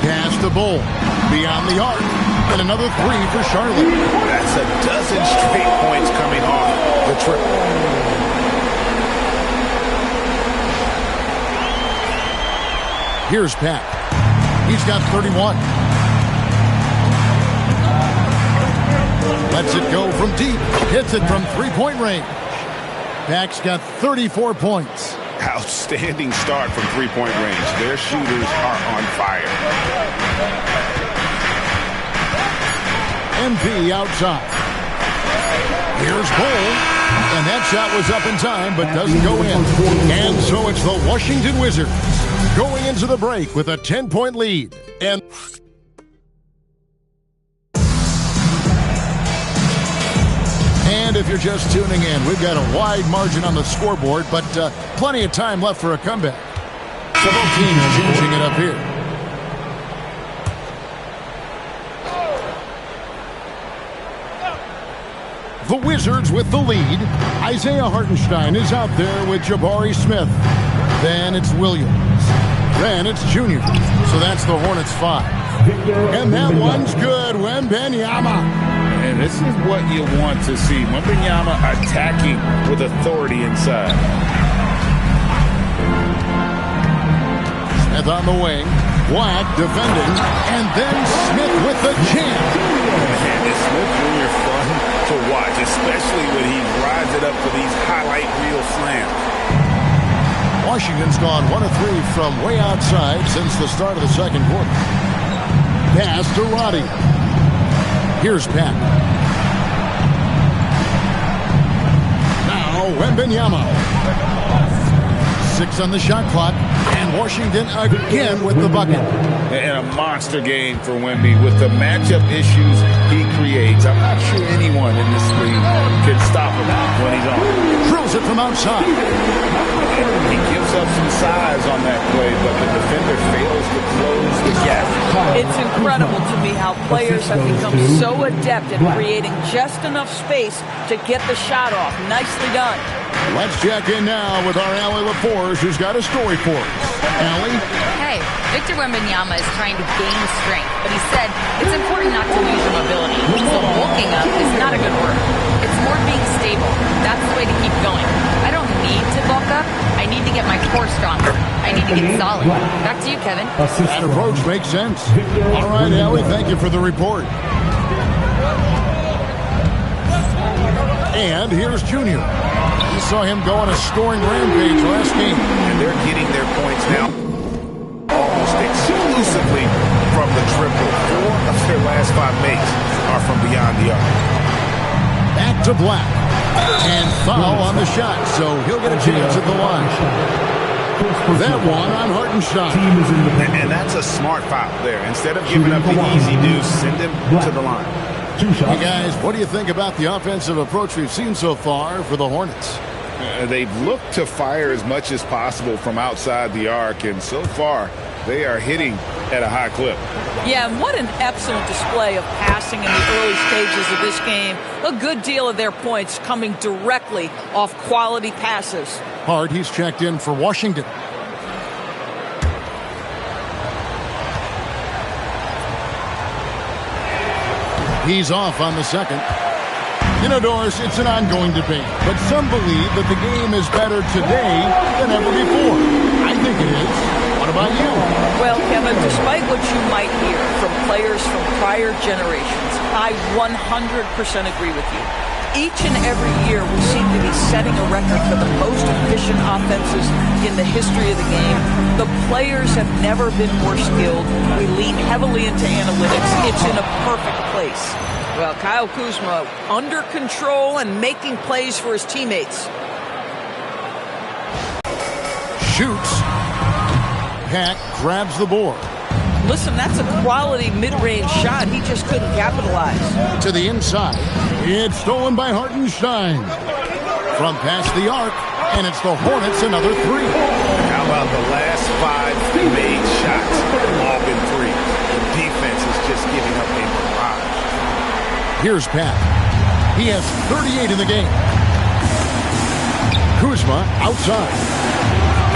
Pass the Bull. Beyond the arc. And another 3 for Charlotte. That's a dozen straight points coming off the triple. Here's Pat. He's got 31. Lets it go from deep. Hits it from three-point range. Pat's got 34 points. Outstanding start from three-point range. Their shooters are on fire. MP outside. Here's Bull. And that shot was up in time, but doesn't go in. And so it's the Washington Wizards going into the break with a 10-point lead. And if you're just tuning in, we've got a wide margin on the scoreboard, but plenty of time left for a comeback. Several teams changing it up here. The Wizards with the lead. Isaiah Hartenstein is out there with Jabari Smith. Then it's Williams. Then it's Junior. So that's the Hornets 5. And that one's good. Wembanyama. And this is what you want to see. Wembanyama attacking with authority inside. Smith on the wing. Black defending. And then Smith with the jam. And it's Smith Jr. fun to watch, especially when he rides it up for these highlight reel slams. Washington's gone 1 of 3 from way outside since the start of the second quarter. Pass to Roddy. Here's Pat. Now Wembanyama. 6 on the shot clock. And Washington again with the bucket. And a monster game for Wemby with the matchup issues he creates. I'm not sure anyone in this league can stop him when he's on. Drills it from outside. He gives up some size on that play, but the defender fails to close the gap. It's incredible to me how players have become so adept at creating just enough space to get the shot off. Nicely done. Let's check in now with our Allie LaForge, who's got a story for us. Allie? Hey, Victor Wembanyama is trying to gain strength, but he said it's important not to lose your mobility. So bulking up is not a good word. It's more being stable. That's the way to keep going. I don't need to bulk up. I need to get my core stronger. I need to get solid. Back to you, Kevin. That approach makes sense. All right, Allie, thank you for the report. And here's Junior. We saw him go on a scoring rampage last game. And they're getting their points now almost exclusively from the triple. 4 of their last 5 makes are from beyond the arc. Back to Black. And foul on the shot, so he'll get a chance at the line. That one on Hartenstein. And that's a smart foul there. Instead of giving up the easy deuce, send him to the line. Hey guys, what do you think about the offensive approach we've seen so far for the Hornets? They've looked to fire as much as possible from outside the arc, and so far they are hitting at a high clip. Yeah, and what an excellent display of passing in the early stages of this game. A good deal of their points coming directly off quality passes. Hard, he's checked in for Washington. He's off on the second. You know, Doris, it's an ongoing debate, but some believe that the game is better today than ever before. I think it is. What about you? Well, Kevin, despite what you might hear from players from prior generations, I 100% agree with you. Each and every year, we seem to be setting a record for the most efficient offenses in the history of the game. The players have never been more skilled. We lean heavily into analytics. It's in a perfect place. Well, Kyle Kuzma under control and making plays for his teammates. Shoots. Pack grabs the board. Listen, that's a quality mid-range shot. He just couldn't capitalize. To the inside. It's stolen by Hartenstein. From past the arc, and it's the Hornets another 3. How about the last 5 made shots? All been 3. The defense is just giving up a barrage. Here's Pat. He has 38 in the game. Kuzma outside.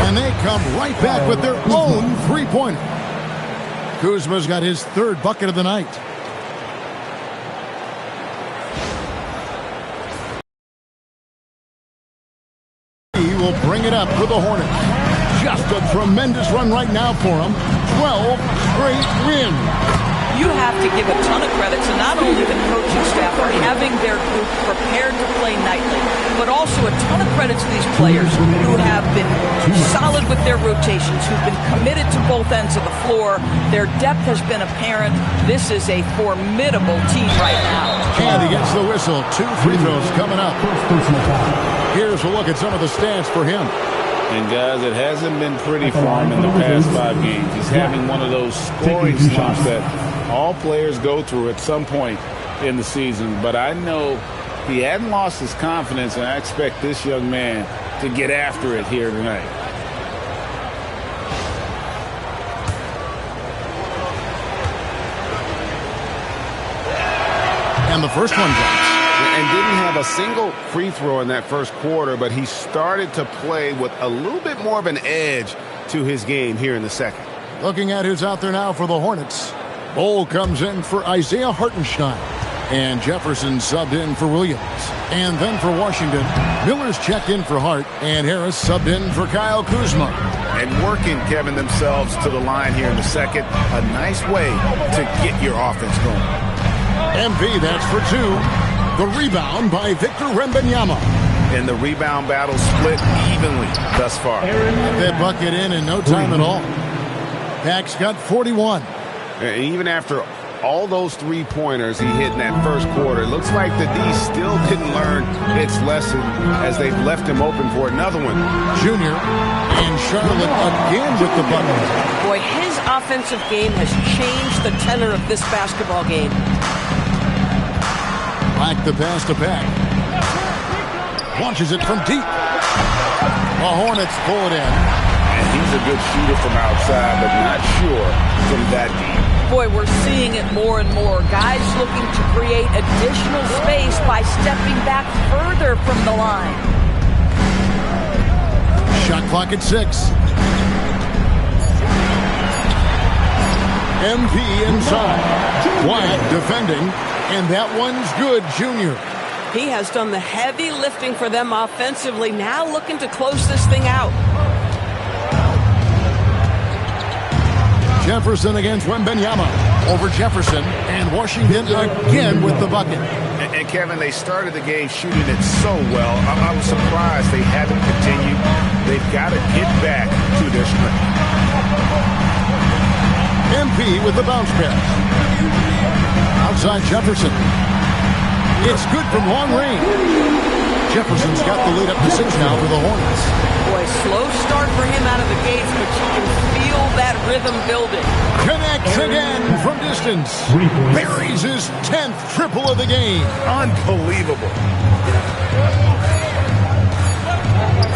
And they come right back with their own three-pointer. Kuzma's got his 3rd bucket of the night. He will bring it up for the Hornets. Just a tremendous run right now for him. 12 straight wins. You have to give a ton of credit to not only the coaching staff for having their group prepared to play nightly, but also a ton of credit to these players who have been solid with their rotations, who've been committed to both ends of the floor. Their depth has been apparent. This is a formidable team right now. And he gets the whistle. 2 free throws coming up. Here's a look at some of the stats for him. And guys, it hasn't been pretty for him in the past 5 games. He's having one of those scoring slumps that all players go through at some point in the season. But I know he hadn't lost his confidence, and I expect this young man to get after it here tonight. And the first one drops. And didn't have a single free throw in that first quarter, but he started to play with a little bit more of an edge to his game here in the second. Looking at who's out there now for the Hornets. Bol comes in for Isaiah Hartenstein. And Jefferson subbed in for Williams. And then for Washington, Miller's checked in for Hart. And Harris subbed in for Kyle Kuzma. And working, Kevin, themselves to the line here in the second. A nice way to get your offense going. MV, that's for 2. The rebound by Victor Wembanyama. And the rebound battle split evenly thus far. That bucket in no time at all. Pack's got 41. And even after all those 3-pointers he hit in that first quarter, it looks like the D still didn't learn its lesson as they've left him open for another one. Junior, and Charlotte again with the bucket. Boy, his offensive game has changed the tenor of this basketball game. Black the pass to Peck. Launches it from deep. The Hornets pull it in. And he's a good shooter from outside, but not sure from that deep. Boy, we're seeing it more and more. Guys looking to create additional space by stepping back further from the line. Shot clock at 6. MP inside. Wide defending. And that one's good, Junior. He has done the heavy lifting for them offensively. Now looking to close this thing out. Jefferson against Wembanyama. Over Jefferson. And Washington again with the bucket. And Kevin, they started the game shooting it so well. I was surprised they haven't continued. They've got to get back to their strength. MP with the bounce pass. Outside Jefferson. It's good from long range. Jefferson's got the lead up to 6 now for the Hornets. Boy, slow start for him out of the gates, but you can feel that rhythm building. Connects again from distance. Buries his 10th triple of the game. Unbelievable.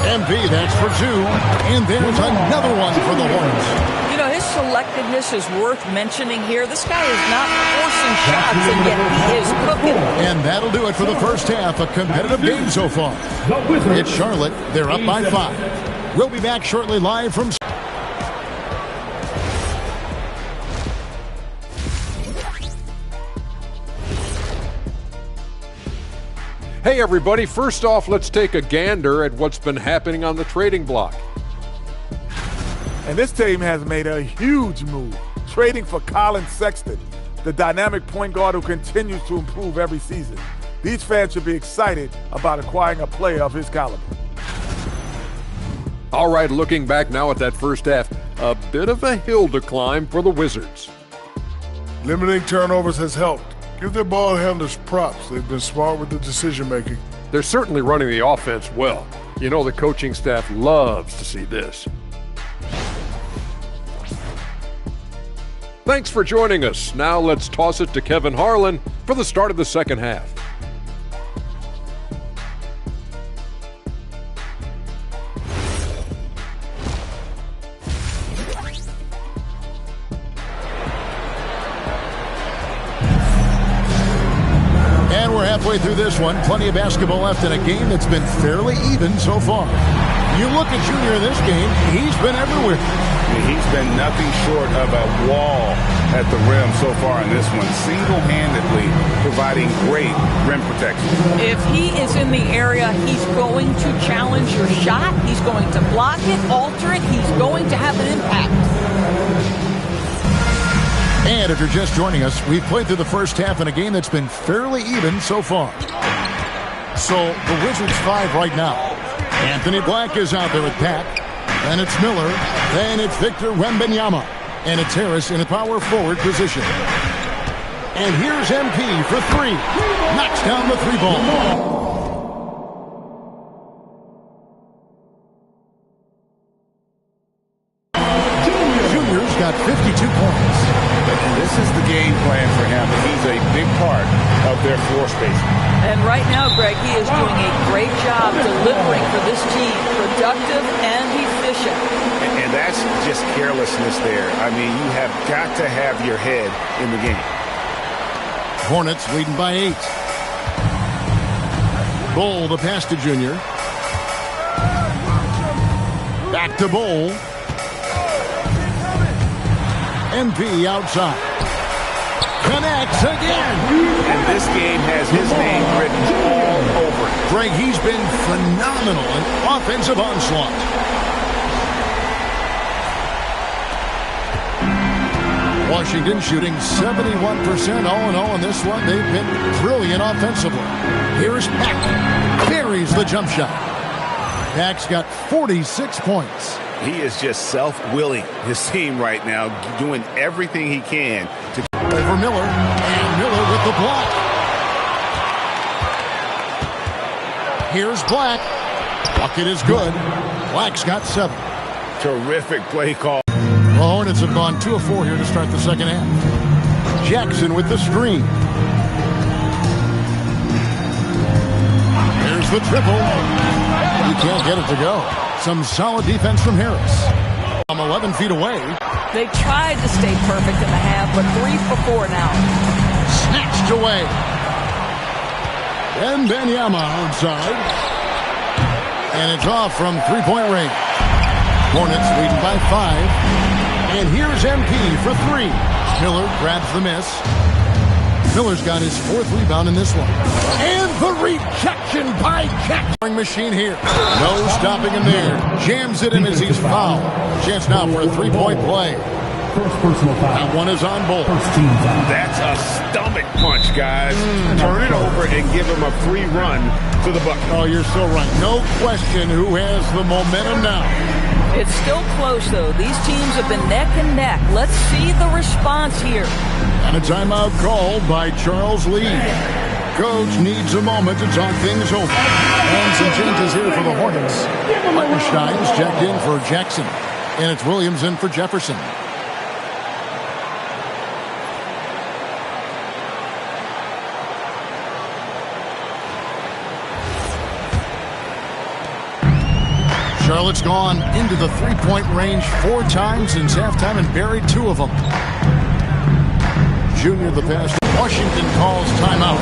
MP, that's for 2. And there's another one for the Hornets. You know, his selectiveness is worth mentioning here. This guy is not forcing shots, and yet he is cooking. And that'll do it for the first half. A competitive game so far. It's Charlotte. They're up by 5. We'll be back shortly live from... Hey everybody, first off, let's take a gander at what's been happening on the trading block. And this team has made a huge move, trading for Colin Sexton, the dynamic point guard who continues to improve every season. These fans should be excited about acquiring a player of his caliber. All right, looking back now at that first half, a bit of a hill to climb for the Wizards. Limiting turnovers has helped. Give their ball handlers props. They've been smart with the decision-making. They're certainly running the offense well. You know the coaching staff loves to see this. Thanks for joining us. Now let's toss it to Kevin Harlan for the start of the second half. And we're halfway through this one. Plenty of basketball left in a game that's been fairly even so far. You look at Junior in this game, he's been everywhere. He's been nothing short of a wall at the rim so far in this one, single-handedly providing great rim protection. If he is in the area, he's going to challenge your shot. He's going to block it, alter it. He's going to have an impact. And if you're just joining us, we've played through the first half in a game that's been fairly even so far. So the Wizards 5 right now. Anthony Black is out there with Pat. Then it's Miller. Then it's Victor Wembanyama. And it's Harris in a power forward position. And here's MP for 3. Knocks down the 3-ball. Junior's got 52 points. And this is the game plan for him. He's a big part of their floor spacing. And right now, Greg, he is doing a great job delivering for this team. Productive and efficient. And that's just carelessness there. I mean, you have got to have your head in the game. Hornets leading by 8. Bull the pass to Junior. Back to Bull. MP outside. Connects again. And this game has his name written all over it. Greg, he's been phenomenal in offensive onslaught. Washington shooting 71% all in all in this one. They've been brilliant offensively. Here's Pack. Buries the jump shot. Pack's got 46 points. He is just self-willing, his team right now, doing everything he can to... Over Miller, and Miller with the block. Here's Black. Bucket is good. Black's got 7. Terrific play call. The Hornets have gone 2 of 4 here to start the second half. Jackson with the screen. Here's the triple. He can't get it to go. Some solid defense from Harris. I'm 11 feet away. They tried to stay perfect in the half, but 3 for 4 now. Snatched away. And Benyama outside. And it's off from three-point range. Hornets leading by 5. And here's MP for 3. Miller grabs the miss. Miller's got his 4th rebound in this one. And the rejection by Jackson. Machine here. No stopping him there. Jams it in as he's fouled. Chance now for a 3-point play. First personal foul. That one is on board. First team foul. That's a stomach punch, guys. Turn it over and give him a free run to the bucket. Oh, you're so right. No question who has the momentum now. It's still close, though. These teams have been neck and neck. Let's see the response here. And a timeout called by Charles Lee. Coach needs a moment to talk things over. And some changes here for the Hornets. Martenstein's checked in for Jackson. And it's Williams in for Jefferson. Charlotte's gone into the 3-point range 4 times since halftime and buried 2 of them. Junior the pass. Washington calls timeout.